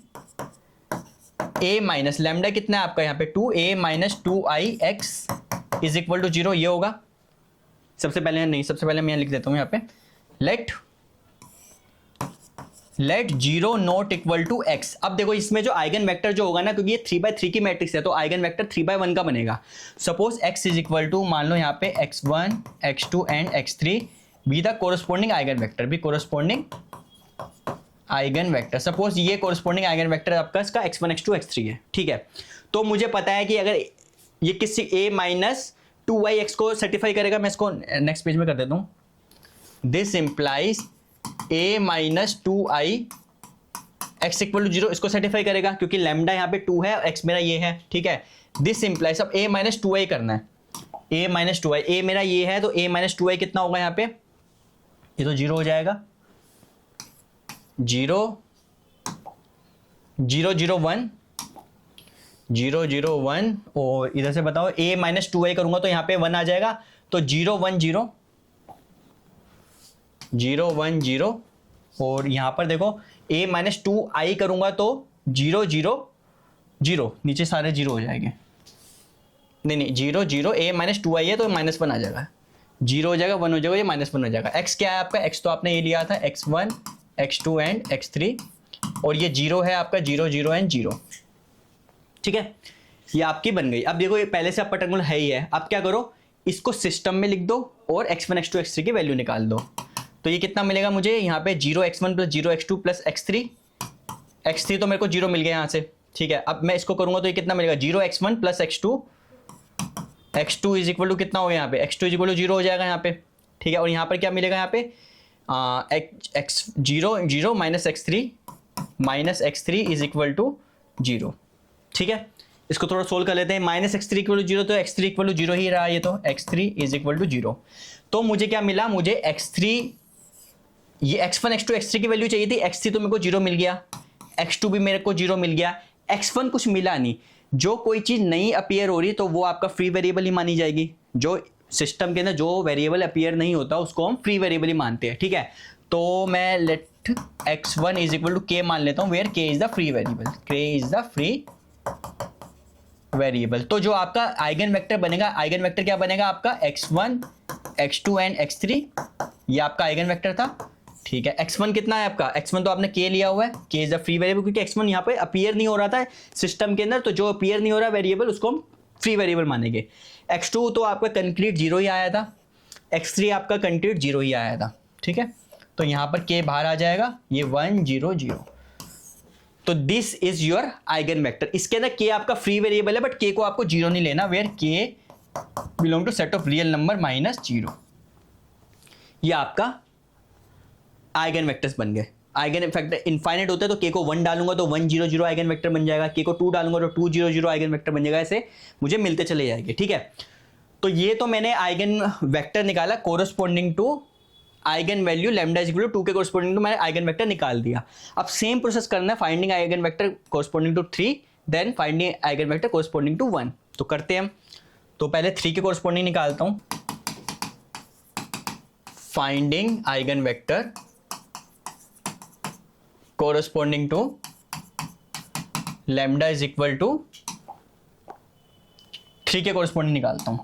S1: ए माइनस लैम्डा कितना है आपका यहाँ पे 2, A minus 2i x is equal to 0, ये होगा। सबसे पहले मैं यहाँ लिख देता हूँ यहाँ पे let 0 not equal to x. अब देखो इसमें जो आइगन वेक्टर जो होगा ना, क्योंकि ये 3/3 की मैट्रिक्स है तो आइगन वेक्टर 3/1 का बनेगा। Suppose x is equal to मान लो यहाँ पे x1 x2 and x3 be the corresponding eigenvector, be corresponding eigen vector. Suppose ये कोरस्पोंडिंग आइगन वेक्टर आपका इसका x1 x2 x3 है। ठीक है, तो मुझे पता है कि अगर ये किसी a माइनस 2y(x) को सर्टिफाई करेगा, मैं इसको नेक्स्ट पेज में कर देता हूं। This implies a minus 2i x equal to 0, इसको सर्टिफाई करेगा क्योंकि लैम्डा यहाँ पे 2 है और x मेरा ये है। ठीक है, दिस इंप्लाइज, अब a माइनस 2i करना है, a माइनस 2i, a मेरा ये है तो a माइनस 2i कितना होगा यहाँ पे, ये तो 0 हो जाएगा। 0 0 0 1 0 0 1 और इधर से बताओ a माइनस 2i करूंगा तो यहाँ पे 1 आ जाएगा, तो 0 1 0 0 1 0 और यहाँ पर देखो a माइनस 2i करूंगा तो 0 0 0, नीचे सारे 0 हो जाएंगे। नहीं 0 0, a माइनस 2i है तो -1 आ जाएगा, 0 हो जाएगा, 1 हो जाएगा, ये -1 हो जाएगा। x क्या है आपका, x तो आपने ये लिया था x1 x2 एंड x3 और ये 0 है आपका 0 0 एंड 0। ठीक है, ये आपकी बन गई। अब देखो ये पहले से अपर ट्रायंगुलर है ही है, अब क्या करो इसको सिस्टम में लिख दो और x1 x2 x3 की वैल्यू निकाल दो। तो ये कितना मिलेगा मुझे यहाँ पे 0x1 plus 0x2 plus x3 तो मेरे को 0 मिल गया यहाँ से। ठीक है, अब मैं इसको करूंगा तो ये कितना मिलेगा 0x1 plus x2 is equal to कितना हो गया यहाँ पे x2 इज इक्वल टू 0 हो जाएगा यहाँ पे। ठीक है, और यहाँ पर क्या मिलेगा यहाँ पे x0 0 minus x3 is equal to 0। ठीक है, इसको थोड़ा सोल्व कर लेते हैं। -x3 इक्वल टू 0 तो x3 इक्वल टू 0 ही रहा, ये तो x3 इज इक्वल टू 0। तो मुझे क्या मिला, मुझे x3, ये x1 x2 x3 की वैल्यू चाहिए थी, x3 तो मेरे को 0 मिल गया, x2 भी मेरे को 0 मिल गया, x1 कुछ मिला नहीं। जो कोई चीज नहीं अपीयर हो रही तो वो आपका फ्री वेरिएबल ही मानी जाएगी। जो सिस्टम के अंदर जो वेरिएबल अपीयर नहीं होता उसको हम फ्री वेरिएबल ही मानते हैं। ठीक है, तो मैं let x1 is equal to k मान लेता हूं, where k is the free variable, k is the free variable. तो जो आपका आइगन वेक्टर बनेगा, आइगन वेक्टर क्या बनेगा आपका x1 x2 एंड x3, ये आपका आइगन वेक्टर था। ठीक है, x1 कितना है आपका, x1 तो आपने k लिया हुआ है, k is the free variable क्योंकि x1 यहाँ पे अपीयर नहीं हो रहा था सिस्टम के अंदर, तो जो अपीयर नहीं हो रहा वेरिएबल उसको हम फ्री वेरिएबल मानेंगे। x2 तो आपका कंक्रीट 0 ही आया था, x3 आपका कंक्रीट 0 ही आया था। ठीक है, तो यहाँ पर k बाहर आ जाएगा, ये 1 0 0। तो this is your eigenvector. इसके अंदर k आपका फ्री वेरिएबल है बट k को आपको 0 नहीं लेना, where k belong to set of real number -0। ये आपका आइगन वेक्टर्स बन गए। आइगन फैक्टर इनफाइनाइट होता है तो k को 1 डालूंगा तो 1 0 0 आइगन वेक्टर बन जाएगा, k को 2 डालूंगा तो 2 0 0 आइगन वेक्टर बन जाएगा, ऐसे मुझे मिलते चले जाएंगे। ठीक है, तो ये तो मैंने आइगन वेक्टर निकाला corresponding to eigen value lambda is equal to 2 के कोरस्पोंडिंग टू मैंने आइगन वेक्टर निकाल दिया। अब सेम प्रोसेस करना है, finding eigenvector corresponding to 3 then finding eigenvector corresponding to 1। तो करते हैं हम, तो पहले 3 के कोरस्पोंडिंग निकालता हूं, finding eigenvector corresponding to lambda is equal to 3 के कोरस्पोंडिंग निकालता हूं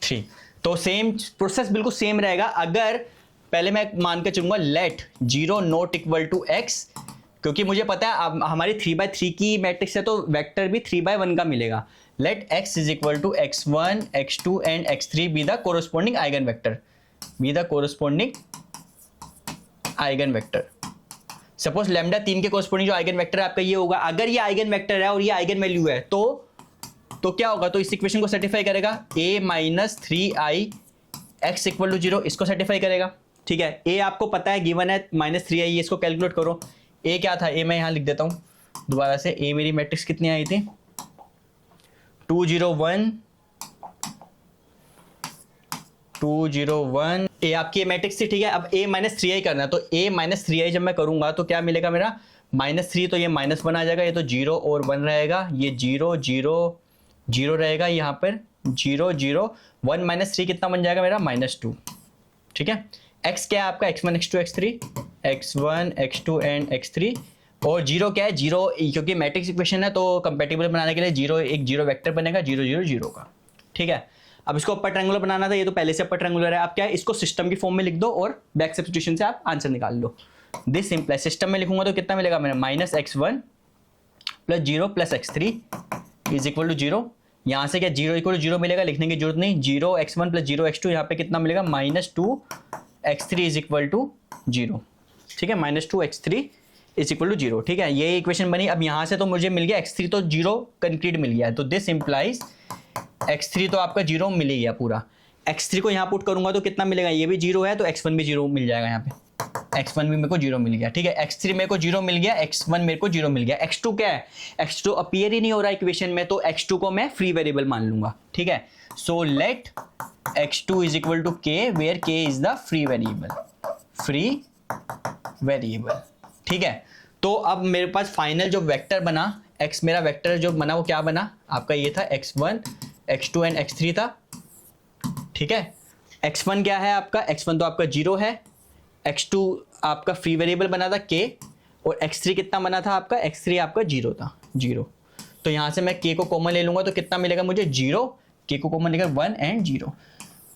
S1: 3। तो सेम प्रोसेस बिल्कुल सेम रहेगा। अगर पहले मैं मान के चलूंगा let 0 not equal to x, क्योंकि मुझे पता है अब हमारी 3/3 की मैट्रिक्स है तो वेक्टर भी 3/1 का मिलेगा। Let x is equal to x1 x2 and x3 be the corresponding eigenvector, be the corresponding eigen vector. Suppose lambda 3 के कोरोस्पोंडिंग जो आइगन वेक्टर है आपका ये होगा। अगर ये आइगन वेक्टर है और ये आइगन वैल्यू है तो क्या होगा, तो इस इक्वेशन को सेटिफाई करेगा a minus 3i x equal to 0, इसको सेटिफाई करेगा। ठीक है, a आपको पता है गिवन है -3i, इसको कैलकुलेट करो। a क्या था, a मैं यहां लिख देता हूं दोबारा से। a मेरी मैट्रिक्स कितनी आई थी 2 0 1 2 0 1, a आपकी मैट्रिक्स थी। ठीक है, अब a -3i करना है तो a -3i जब मैं करूंगा तो क्या मिलेगा मेरा -3, तो ये -1 आ जाएगा, ये तो 0 और 1 रहेगा, ये 0 0 0 रहेगा, यहाँ पर 0 0 1 -3 कितना बन जाएगा मेरा -2। ठीक है, x क्या है आपका x1 x2 x3, x1 x2 and x3, और 0 क्या है 0, क्योंकि मैट्रिक्स इक्वेशन है तो कंपैटिबल बनाने के लिए 0 एक 0 वेक्टर बनेगा 0 0 0 का। ठीक है, अब इसको अपर ट्रायंगुलर बनाना था, ये तो पहले से अपर ट्रायंगुलर है। आप क्या है इसको सिस्टम की फॉर्म में लिख दो और बैक सब्स्टिट्यूशन से आप आंसर निकाल लो। दिस सिंपल सिस्टम में लिखूंगा तो कितना मिलेगा मेरा -x1 plus 0 plus x3 is equal to 0। यहाँ से क्या 0 इक्वल टू 0 मिलेगा, लिखने की जरूरत नहीं। 0 x1 प्लस 0 x2, यहाँ पे कितना मिलेगा -2 x3 इज इक्वल टू 0। ठीक है, -2 x3 इज इक्वल टू 0। ठीक है, ये इक्वेशन बनी। अब यहाँ से तो मुझे मिल गया x3 तो 0 कंक्रीट मिल गया है, तो दिस इंप्लाइज x3 तो आपका 0 मिल ही गया पूरा। x3 को यहाँ पुट करूंगा तो कितना मिलेगा, ये भी 0 है तो x1 भी 0 मिल जाएगा, यहाँ पे x1 भी मेरे को 0 मिल गया। ठीक है, x3 मेरे को 0 मिल गया, x1 मेरे को 0 मिल गया। x2 क्या है, x2 अपीयर ही नहीं हो रहा इक्वेशन में, तो x2 को मैं फ्री वेरिएबल मान लूंगा। ठीक है, so let x2 is equal to k where k is the free variable, free variable. ठीक है, तो अब मेरे पास फाइनल जो वेक्टर बना, x मेरा वेक्टर जो बना वो क्या बना आपका, ये था x1 x2 एंड x3 था। ठीक है, x1 क्या है आपका, x1 तो आपका 0 है, x2 आपका फ्री वेरिएबल बना था k, और x3 कितना बना था आपका, x3 आपका 0 था, 0। तो यहां से मैं k को कॉमन ले लूंगा तो कितना मिलेगा मुझे 0, k को कॉमन लेकर 1 एंड 0।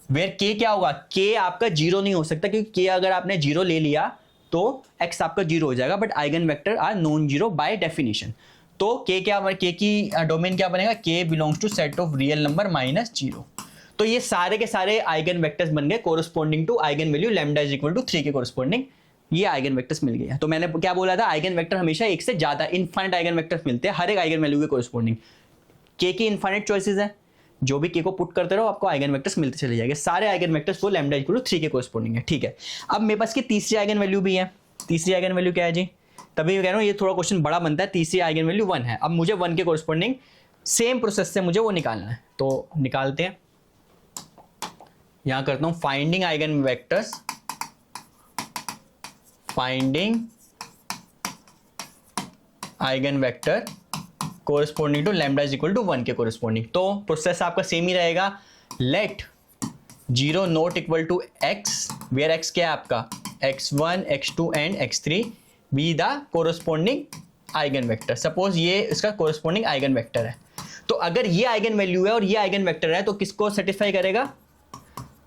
S1: वेयर k क्या होगा, k आपका 0 नहीं हो सकता, क्योंकि k अगर आपने 0 ले लिया तो x आपका 0 हो जाएगा, but eigenvector are non zero by definition. तो k क्या, k की डोमेन क्या बनेगा, k belongs to set of real number -0। तो ये सारे के सारे आइगन वेक्टर्स बन गए corresponding to eigen value lambda is equal to 3 के कोरस्पोंडिंग ये आइगन वेक्टर्स मिल गया। तो मैंने क्या बोला था, आइगन वेक्टर हमेशा एक से ज्यादा इनफाइनाइट आइगन वेक्टर्स मिलते हैं हर एक आइगन वैल्यू के कोरस्पोंडिंग। के की इनफाइनाइट चॉइसेस है, जो भी के को पुट करते रहो आपको आइगन वेक्टर्स मिलते चले जाएंगे। सारे आइगन वेक्टर्स वो लैम्डा इक्वल टू 3 के कोरस्पोंडिंग है। ठीक है, अब मेरे पास की तीसरी आइगन वैल्यू भी है। तीसरी आइगन वैल्यू क्या है जी, तभी मैं कह रहा हूँ ये थोड़ा क्वेश्चन बड़ा बनता है। तीसरी आइगन वैल्यू 1 है। अब मुझे 1 के कोरस्पोंडिंग सेम प्रोसेस से मुझे वो निकालना है, तो निकालते हैं। यहां करता हूं finding eigen vectors, finding eigenvector corresponding to lambda is equal to 1 के कोरस्पोंडिंग। तो प्रोसेस आपका सेम ही रहेगा। Let 0 not equal to x, where x क्या है आपका, x1 x2 and x3 be the corresponding eigen vector. Suppose ये इसका कोरस्पोंडिंग आइगन वेक्टर है, तो अगर ये आइगन वैल्यू है और ये आइगन वेक्टर है तो किसको सेटिस्फाई करेगा,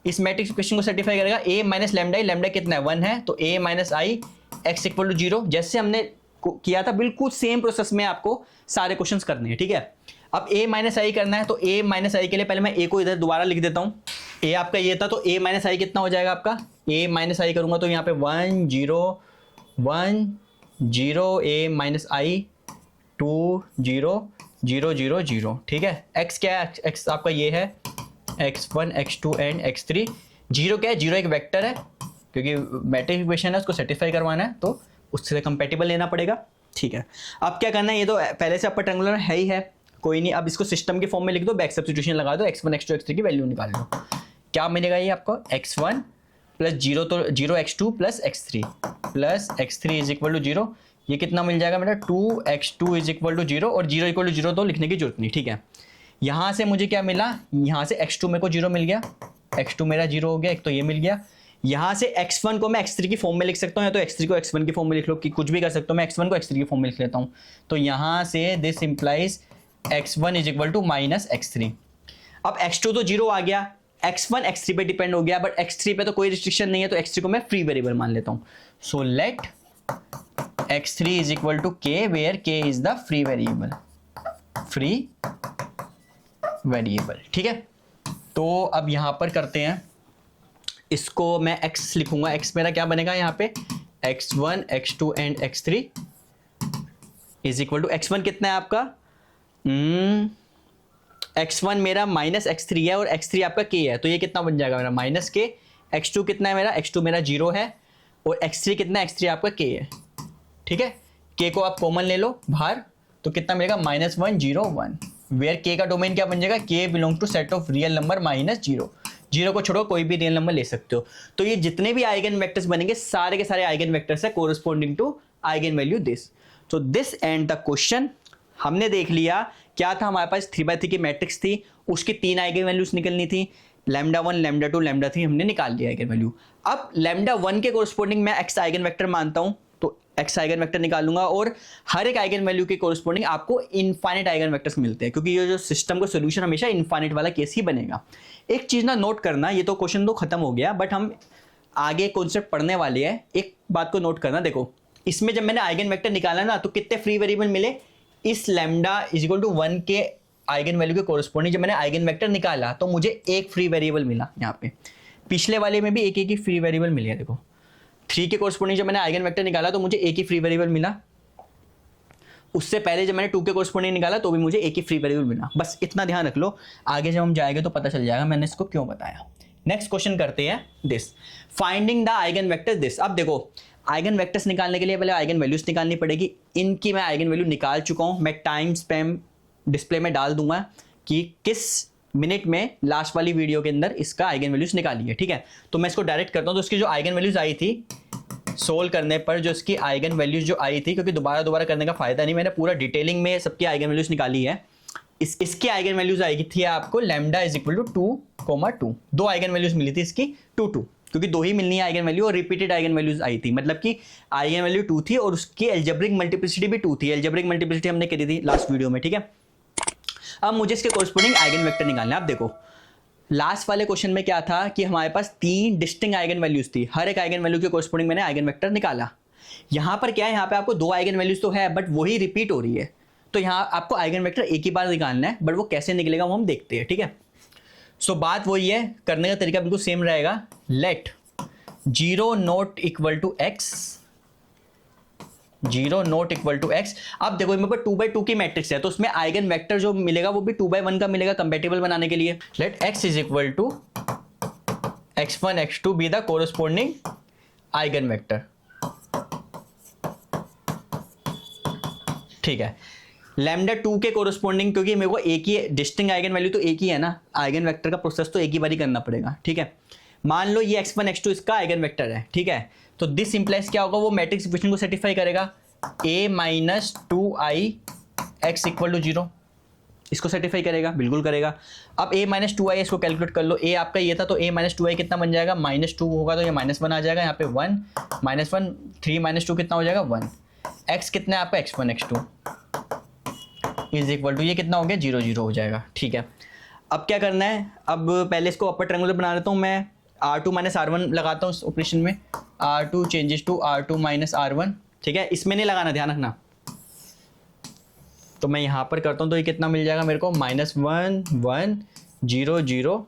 S1: इस मैट्रिक्स इक्वेशन को सेटिस्फाई करेगा। a माइनस लैम्डा, लैम्डा कितना है 1 है, तो a minus I x equal to 0। जैसे हमने किया था बिल्कुल सेम प्रोसेस में आपको सारे क्वेश्चंस करने हैं। ठीक है, अब a माइनस आई करना है, तो a माइनस आई के लिए पहले मैं a को इधर दोबारा लिख देता हूं। a आपका ये था, तो a माइनस आई कितना हो जाएगा आपका, a माइनस आई करूंगा तो यहाँ पे 1 0 1 0 a माइनस आई 2 0 0 0 0। ठीक है, x क्या है, x आपका ये है x1 x2 एंड x3। 0 क्या है, 0 एक वेक्टर है, क्योंकि मैट्रिक्स इक्वेशन है उसको सेटिस्फाई करवाना है तो उससे कंपैटिबल लेना पड़ेगा। ठीक है, अब क्या करना है, ये तो पहले से अपर ट्रायंगुलर है ही है, कोई नहीं। अब इसको सिस्टम की फॉर्म में लिख दो, बैक सब्स्टिट्यूशन लगा दो, x1 x2 x3 की वैल्यू निकाल लो। क्या मिलेगा ये आपको, x1 प्लस 0 तो 0 x2 plus x3 is equal to 0। ये कितना मिल जाएगा मेरा 2x2 इज इक्वल टू 0, और 0 इक्वल टू 0 तो लिखने की जरूरत नहीं। ठीक है, यहाँ से मुझे क्या मिला, यहाँ से x2 मेरे को 0 मिल गया, x2 मेरा 0 हो गया, एक तो ये मिल गया। यहाँ से x1 को मैं x3 की फॉर्म में लिख सकता हूँ, या तो x3 को x1 की फॉर्म में लिख लो, कि कुछ भी कर सकता हूँ। मैं x1 को x3 की फॉर्म में लिख लेता हूँ, तो यहाँ से this implies x1 is equal to minus x3। अब x2 तो 0 आ गया, x1 x3 पे डिपेंड हो गया, बट x3 पे तो कोई रिस्ट्रिक्शन नहीं है, तो x3 को मैं फ्री वेरिएबल मान लेता हूं. So let x3 is equal to k where k is the free variable. Free variable, ठीक है. तो अब यहां पर करते हैं, इसको मैं x लिखूंगा. x मेरा क्या बनेगा यहाँ पे, x1 x2 and x3 is equal to, x1 कितना है आपका, x1 मेरा माइनस x3 है और x3 आपका k है, तो ये कितना बन जाएगा मेरा माइनस k. x2 कितना है मेरा, x2 मेरा 0 है और x3 कितना है, x3 आपका k है. ठीक है, k को आप कॉमन ले लो बाहर, तो कितना मिलेगा -1 0 1, वेयर k का डोमेन क्या बन जाएगा, k belong to set of real number -0. 0 को छोड़ो, कोई भी रियल नंबर ले सकते हो. तो ये जितने भी आइगन वेक्टर्स बनेंगे सारे के सारे आइगन वेक्टर्स है corresponding to eigen value this. तो दिस एंड द क्वेश्चन. हमने देख लिया क्या था, हमारे पास 3x3 की मैट्रिक्स थी, उसकी 3 आइगन वैल्यूज निकलनी थी, λ1 λ2 λ3 हमने निकाल लिया आइगन वैल्यू. अब λ1 के कोरस्पॉन्डिंग मैं x आइगन वेक्टर मानता हूं, तो x आइगन वेक्टर निकालूंगा और हर एक आइगन वैल्यू के कोरस्पॉन्डिंग आपको इनफाइनाइट आइगन वेक्टर्स मिलते हैं, क्योंकि ये जो सिस्टम का सोल्यूशन हमेशा इनफाइनाइट वाला केस ही बनेगा. एक चीज ना नोट करना, ये तो क्वेश्चन तो खत्म हो गया, बट हम आगे कॉन्सेप्ट पढ़ने वाले हैं. एक बात को नोट करना, देखो इसमें जब मैंने आइगन वेक्टर निकाला ना, तो कितने फ्री वेरिएबल मिले, इस लैम्डा इज इक्वल टू 1 के आइगन वैल्यू के कोरस्पॉन्डिंग जब मैंने आइगन वेक्टर निकाला तो मुझे एक फ्री वेरिएबल मिला. यहाँ पे पिछले वाले में भी एक एक ही फ्री वेरिएबल मिल गया. देखो 3 के कोरस्पॉन्डिंग जब मैंने आइगन वेक्टर निकाला तो मुझे एक ही फ्री वेरिएबल मिला. उससे पहले जब मैंने 2 के कोरस्पॉन्डिंग निकाला तो भी मुझे एक ही फ्री वेरिएबल मिला. बस इतना ध्यान रख लो, आगे जब हम जाएंगे तो पता चल जाएगा मैंने इसको क्यों बताया. नेक्स्ट क्वेश्चन करते हैं this, finding the eigen vector this. अब देखो आइगन वेक्टर्स निकालने के लिए पहले आइगन वैल्यूज निकालनी पड़ेगी. इनकी मैं आइगन वैल्यू निकाल चुका हूं. मैं टाइम स्पैम डिस्प्ले में डाल दूंगा कि किस मिनट में लास्ट वाली वीडियो के अंदर इसका आइगन वैल्यूज निकाली है. ठीक है, तो मैं इसको डायरेक्ट करता हूं. तो इसकी जो आइगन वैल्यूज आई थी सोल्व करने पर, जो इसकी आइगन वैल्यूज जो आई थी, क्योंकि दोबारा करने का फायदा नहीं, मैंने पूरा डिटेलिंग में सबकी आइगन वैल्यूज निकाली है. इसकी आइगन वैल्यूज आएगी थी आपको lambda is equal to 2,2. 2 eigen values मिली थी इसकी 2 2, क्योंकि 2 ही मिलनी है आइगन वैल्यू, और रिपीटेड आइगन वैल्यूज आई थी, मतलब कि आइगन वैल्यू 2 थी और उसकी एल्जेब्रिक मल्टीप्लिसिटी भी 2 थी. एल्जेब्रिक मल्टीप्लिसिटी हमने करी थी लास्ट वीडियो में. ठीक है, अब मुझे इसके कोरस्पॉन्डिंग आइगन वेक्टर निकालना है. अब देखो लास्ट वाले क्वेश्चन में क्या था कि हमारे पास 3 डिस्टिंक्ट आइगन वैल्यूज थी, हर एक आइगन वैल्यू के कोरस्पॉन्डिंग मैंने आइगन वेक्टर निकाला. यहां पर क्या है, यहां पे आपको 2 आइगन वैल्यूज तो है बट वही रिपीट हो रही है, तो यहां आपको आइगन वेक्टर एक ही बार निकालना है, बट वो कैसे निकलेगा वो हम देखते हैं. ठीक है, सो बात वही है, करने का तरीका बिल्कुल सेम रहेगा. Let 0 not equal to x, 0 not equal to x. अब देखो मेरे पास 2/2 की मैट्रिक्स है, तो उसमें आइगन वेक्टर जो मिलेगा वो भी 2/1 का मिलेगा कंपैटिबल बनाने के लिए. Let x is equal to x1 x2 be the corresponding eigen vector. ठीक है, लैम्डा 2 के कोरस्पॉन्डिंग, क्योंकि मेरे को एक ही डिस्टिंक्ट आइगन वैल्यू तो एक ही है ना, आइगन वेक्टर का प्रोसेस तो एक ही बार ही करना पड़ेगा. ठीक है, मान लो ये x1 x2 इसका आइगन वेक्टर है. ठीक है, तो दिस इंप्लाइज क्या होगा, वो मैट्रिक्स इक्वेशन को सेटिफाई करेगा. a minus 2i x equal to 0, इसको सेटिफाई करेगा, बिल्कुल करेगा. अब a माइनस 2i इसको कैलकुलेट कर लो. a आपका ये था, तो a माइनस 2i कितना बन जाएगा, -2 होगा तो ये -1 आ जाएगा. यहाँ पे 1 -1 3 - 2 कितना हो जाएगा 1. x कितना है आपका x1 x2 is equal to ये कितना हो गया 0 0 हो जाएगा. ठीक है, अब क्या करना है, अब पहले इसको अपर ट्रायंगुलर बना लेता हूँ मैं. R2 - R1 लगाता हूँ इस ऑपरेशन में. R2 changes to R2 - R1. ठीक है, इसमें नहीं लगाना, ध्यान रखना. तो मैं यहाँ पर करता हूँ तो ये कितना मिल जाएगा मेरे को, -1 1 0 0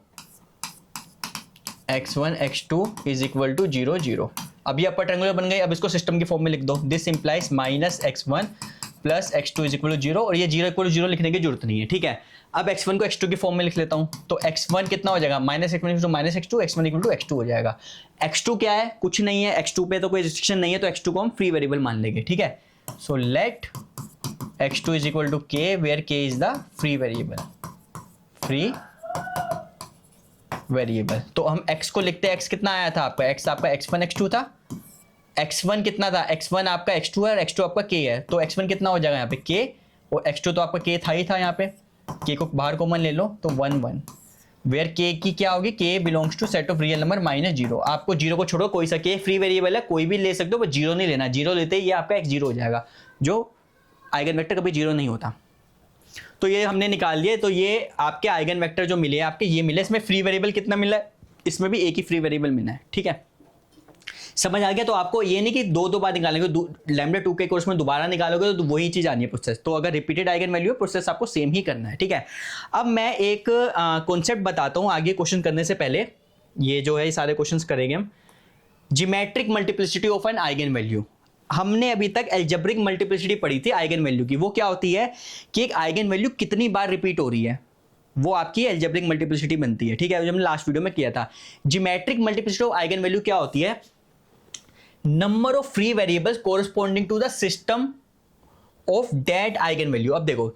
S1: x1 x2 is equal to 0 0. अब ये अपर ट्रायंगुलर बन गई. अब इसको सिस्टम की फॉर्म में लिख दो. This implies -x1 plus x2 is equal to 0, और ये 0 इक्वल टू 0 लिखने की जरूरत नहीं है. ठीक है, अब x1 को x2 की फॉर्म में लिख लेता हूं. तो x1 कितना हो जाएगा, -x1 -x2, x1 equal to x2 हो जाएगा. x2 क्या है, कुछ नहीं है, x2 पे तो कोई रिस्ट्रिक्शन नहीं है, तो x2 को हम फ्री वेरिएबल मान लेंगे. ठीक है, so let x2 is equal to k where k is the free variable. Free variable, तो हम x को लिखते हैं. x कितना आया था आपका, x आपका x1 x2 था. x1 कितना था, x1 आपका x2 है और x2 आपका k है, तो x1 कितना हो जाएगा यहाँ पे k, और x2 तो आपका k था ही था. यहाँ पे k को बाहर कॉमन ले लो तो 1 1, वेयर k की क्या होगी, k belongs to set of real number -0. आपको 0 को छोड़ो, कोई सा k फ्री वेरिएबल है, कोई भी ले सकते हो, बस 0 नहीं लेना. 0 लेते ही ये आपका x0 हो जाएगा, जो आइगन वेक्टर कभी 0 नहीं होता. तो ये हमने निकाल दिए। तो ये आपके आइगन वेक्टर जो मिले आपके ये मिले, इसमें फ्री वेरिएबल कितना मिला है, इसमें भी एक ही फ्री वेरिएबल मिला है। ठीक है, समझ आ गया। तो आपको ये नहीं कि दो बार निकालेंगे, लैम्डा 2 के कोर्स में दोबारा निकालोगे तो वही चीज आनी है प्रोसेस। तो अगर रिपीटेड आइगन वैल्यू है प्रोसेस आपको सेम ही करना है। ठीक है, अब मैं एक कॉन्सेप्ट बताता हूं आगे क्वेश्चन करने से पहले। ये जो है ये सारे क्वेश्चंस करेंगे हम। Geometric multiplicity of an eigen value. हमने अभी तक एल्जेब्रिक मल्टीप्लिसिटी पढ़ी थी आइगन वैल्यू की। वो क्या होती है कि एक आइगन वैल्यू कितनी बार रिपीट हो रही है, वो आपकी एल्जेब्रिक मल्टीप्लिसिटी बनती है। ठीक है, जो हमने लास्ट वीडियो में किया था। Geometric multiplicity of eigen value क्या होती है, number of free variables corresponding to the system of that eigen value. अब देखो,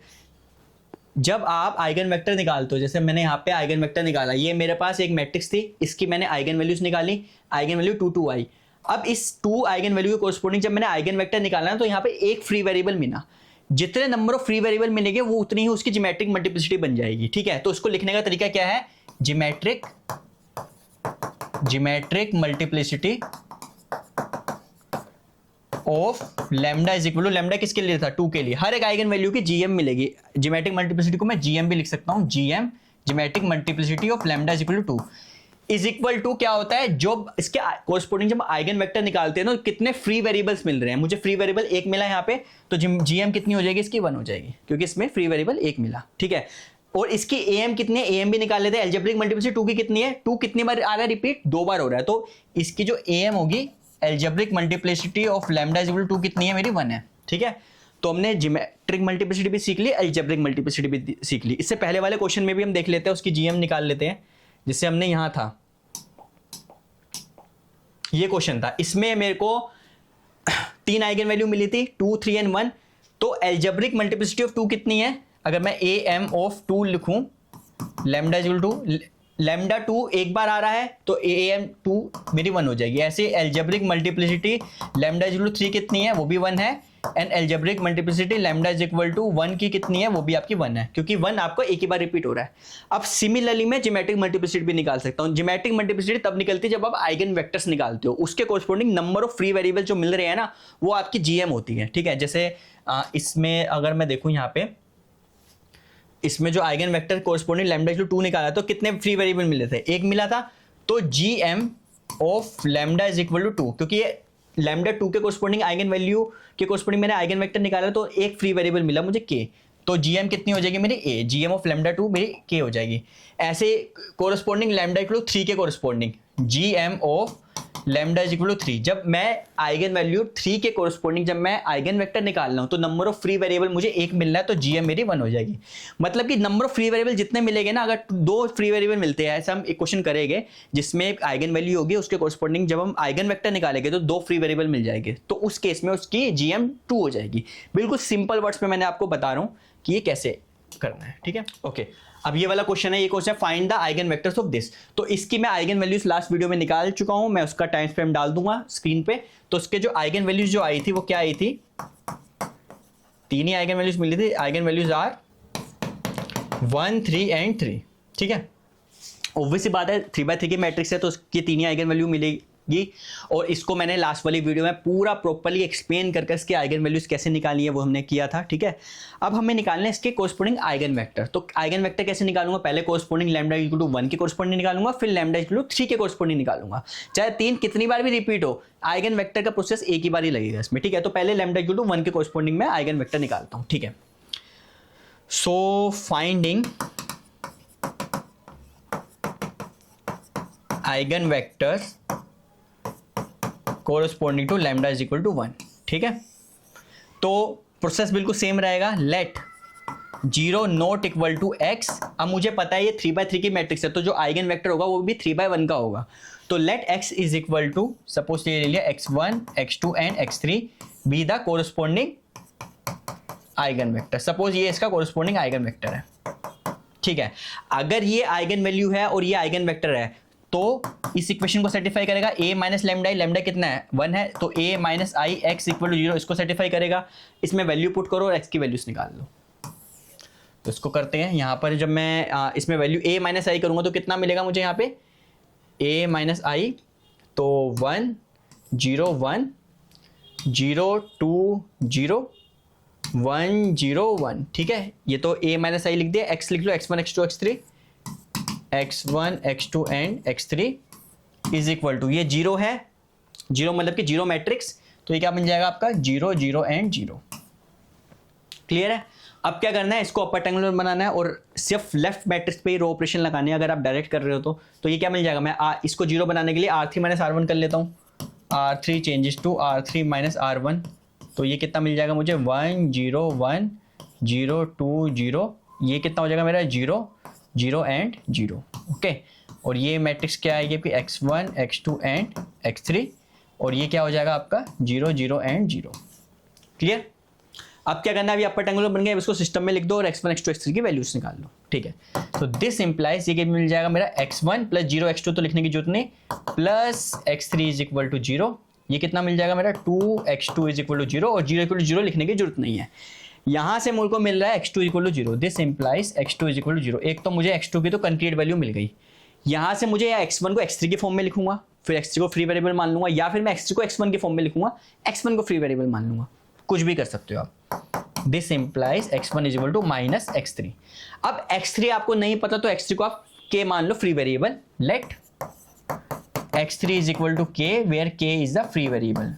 S1: जब आप आइगन वेक्टर निकालते हो, जैसे मैंने यहां पे आइगन वेक्टर निकाला, ये मेरे पास एक मैट्रिक्स थी, इसकी मैंने आइगन वैल्यूज निकाली, आइगन वैल्यू 2 2 आई। अब इस 2 आइगन वैल्यू के कोरस्पॉन्डिंग जब मैंने आइगन वेक्टर निकाला तो यहां पे एक फ्री वेरिएबल मिला। जितने नंबर ऑफ फ्री वेरिएबल मिलेंगे वो उतनी ही उसकी ज्योमेट्रिक मल्टीप्लिसिटी बन जाएगी। ठीक है, तो उसको लिखने का तरीका क्या है, geometric multiplicity of lambda is equal to, lambda किसके लिए था, 2 के लिए। हर एक आइगन वैल्यू की जीएम मिलेगी। ज्योमेट्रिक मल्टीप्लिसिटी को मैं जीएम भी लिख सकता हूं, GM geometric multiplicity of lambda is equal to 2 is equal to क्या होता है, जो इसके कोरस्पॉन्डिंग जब आइगन वेक्टर निकालते हैं ना, कितने फ्री वेरिएबल्स मिल रहे हैं। मुझे फ्री वेरिएबल 1 मिला यहाँ पे, तो जीएम कितनी हो जाएगी इसकी, 1 हो जाएगी, क्योंकि इसमें फ्री वेरिएबल 1 मिला। ठीक है, और इसकी एएम कितनी है, एएम भी निकाल लेते हैं। एल्जेब्रिक मल्टीप्लिसिटी 2 की कितनी है, 2 कितनी बार आ रहा है रिपीट, 2 बार हो रहा है। तो इसकी जो एएम होगी algebraic multiplicity of lambda is equal to 2 कितनी है मेरी, 1 है। ठीक है, तो हमने ज्योमेट्रिक मल्टीप्लिसिटी भी सीख ली, एल्जेब्रिक मल्टीप्लिसिटी भी सीख ली। इससे पहले वाले क्वेश्चन में भी हम देख लेते हैं, उसकी जीएम निकाल लेते हैं। जिससे हमने यहां था, ये क्वेश्चन था, इसमें मेरे को 3 आइगन वैल्यू मिली थी, 2 3 एंड 1। तो एल्जेब्रिक मल्टीप्लिसिटी ऑफ 2 कितनी है, अगर मैं ए एम ऑफ 2 लिखूं, lambda is equal to, lambda 2 एक बार आ रहा है तो ए एम 2 मेरी 1 हो जाएगी। ऐसे algebraic multiplicity lambda is equal to 3 कितनी है, वो भी 1 है। And algebraic multiplicity lambda is equal to 1 की कितनी है, वो भी आपकी 1 है, क्योंकि 1 आपको एक ही बार रिपीट हो रहा है। अब सिमिलरली मैं ज्योमेट्रिक मल्टीप्लिसिटी भी निकाल सकता हूं। ज्योमेट्रिक मल्टीप्लिसिटी तब निकलती है जब आप आइगन वेक्टर्स निकालते हो, उसके corresponding number of free variable जो मिल रहे हैं ना, वो आपकी जीएम होती है। ठीक है, जैसे इसमें अगर मैं देखूं, यहाँ पे इसमें जो eigen vector corresponding lambda equal to 2 निकाला तो कितने फ्री वेरिएबल मिले थे, 1 मिला था। तो GM of lambda is equal to 2, क्योंकि ये लैम्डा 2 के कोरस्पॉन्डिंग आइगन वैल्यू के कोरस्पॉन्डिंग मैंने आइगन वेक्टर निकाला, तो एक फ्री वेरिएबल मिला मुझे के। तो जीएम कितनी हो जाएगी मेरी, ए, जीएम ऑफ लैम्डा 2 मेरी के हो जाएगी। ऐसे कोरस्पॉन्डिंग लैम्डा इक्वल टू 3 के corresponding GM of lambda is equal to 3। जब मैं आइगन वैल्यू 3 के कोरस्पॉन्डिंग जब मैं आइगन वेक्टर निकाल रहा हूं, तो नंबर ऑफ फ्री वेरिएबल मुझे 1 मिलना है, तो जीएम मेरी 1 हो जाएगी। मतलब कि नंबर ऑफ फ्री वेरिएबल जितने मिलेंगे ना, अगर 2 फ्री वेरिएबल मिलते हैं, ऐसा हम एक क्वेश्चन करेंगे जिसमें एक आइगन वैल्यू होगी, उसके कोरस्पॉन्डिंग जब हम आइगन वेक्टर निकालेंगे तो 2 फ्री वेरिएबल मिल जाएंगे, तो उस केस में उसकी जीएम 2 हो जाएगी। बिल्कुल सिंपल वर्ड्स में मैंने आपको बता रहा हूं कि ये कैसे करना है। ठीक है, ओके। अब ये वाला क्वेश्चन है, ये क्वेश्चन है find the eigen vectors of this. तो इसकी मैं आइगन वैल्यूज लास्ट वीडियो में निकाल चुका हूं, मैं उसका टाइम फ्रेम डाल दूंगा स्क्रीन पे। तो उसके जो आइगन वैल्यूज जो आई थी वो क्या आई थी, 3 ही आइगन वैल्यूज मिली थी। Eigen values are 1 3 and 3। ठीक है, ऑब्वियस सी बात है, 3x3 की मैट्रिक्स है तो उसकी 3 ही आइगन वैल्यू मिलेगी। और इसको मैंने लास्ट वाली वीडियो में पूरा प्रॉपर्ली एक्सप्लेन करके इसके आइगन वैल्यूज कैसे निकाली है वो हमने किया था। ठीक है, अब हमें निकालना है इसके कोरस्पॉन्डिंग आइगन वेक्टर। तो आइगन वेक्टर कैसे निकालूंगा, पहले कोरस्पॉन्डिंग लैम्डा इक्वल टू 1 के कोरस्पॉन्डिंग निकालूंगा, फिर लैम्डा इक्वल टू 3 के कोरस्पॉन्डिंग निकालूंगा। चाहे 3 कितनी बार भी रिपीट हो, आइगन वेक्टर का प्रोसेस एक ही बार ही लगेगा इसमें। ठीक है, तो पहले लैम्डा इक्वल टू 1 के कोरस्पॉन्डिंग में आइगन वेक्टर निकालता हूं। ठीक है, so finding eigen vectors corresponding to lambda is equal to 1। ठीक है, तो प्रोसेस बिल्कुल सेम रहेगा। Let 0 not equal to x। अब मुझे पता है ये 3x3 की मैट्रिक्स है, तो जो आइगन वेक्टर होगा वो भी 3x1 का होगा। तो let x is equal to, suppose ये ले लिया x1 x2 and x3 be the corresponding eigen vector. Suppose ये इसका कोरस्पॉन्डिंग आइगन वेक्टर है। ठीक है, अगर ये आइगन वैल्यू है और ये आइगन वेक्टर है तो इस इक्वेशन को सेटिफाई करेगा। a minus lambda I, lambda कितना है 1 है, तो a minus I x equal to 0 इसको सेटिफाई करेगा। इसमें वैल्यू पुट करो और x की वैल्यूज निकाल लो। तो इसको करते हैं। यहाँ पर जब मैं इसमें वैल्यू a माइनस आई करूँगा तो कितना मिलेगा मुझे यहाँ पे, a माइनस आई, तो 1 0 1 0 2 0 1 0 1, ठीक है। ये तो a माइनस आई लिख दिया, x लिख लो, x1 x2 x3, x1 x2 and x3 is equal to, ये 0 है, 0 मतलब कि 0 मैट्रिक्स, तो ये क्या बन जाएगा आपका 0 0 एंड 0। क्लियर है। अब क्या करना है, इसको अपर ट्रायंगुलर बनाना है और सिर्फ लेफ्ट मैट्रिक्स पे ही रो ऑपरेशन लगाने हैं। अगर आप डायरेक्ट कर रहे हो तो ये क्या मिल जाएगा, मैं इसको 0 बनाने के लिए R3 माइनस R1 कर लेता हूँ, R3 changes to R3 minus R1, तो ये कितना मिल जाएगा मुझे 1 0 1 0 2 0, ये कितना हो जाएगा मेरा 0 0 एंड 0। ओके, और ये मैट्रिक्स क्या आएगी आपकी x1 x2 एंड x3, और ये क्या हो जाएगा आपका 0 0 एंड 0। क्लियर। अब क्या करना है, अभी अपर ट्रायंगुलर बन गया, इसको सिस्टम में लिख दो और x1 x2 x3 की वैल्यूज निकाल लो। ठीक है, तो दिस इंप्लाइज ये मिल जाएगा मेरा x1 प्लस 0 x2 तो लिखने की जरूरत नहीं, plus x3 is equal to 0, ये कितना मिल जाएगा मेरा 2x2 इज इक्वल टू 0, और 0 इक्वल टू 0 लिखने की जरूरत नहीं है। यहां से मुझको मिल रहा है x2 equal to 0, this implies x2 is equal to 0। एक तो मुझे x2 की तो कंक्रीट वैल्यू मिल गई, यहां से मुझे या x1 को x3 के फॉर्म में लिखूंगा, फिर x3 को फ्री वेरिएबल मान लूंगा, या फिर मैं x3 को x1 के फॉर्म में लिखूंगा, x1 को फ्री वेरिएबल मान लूंगा, कुछ भी कर सकते हो आप। This implies x1 is equal to minus x3। अब x3 आपको नहीं पता तो x3 को आप k मान लो free variable, let x3 is equal to k where k is the free variable.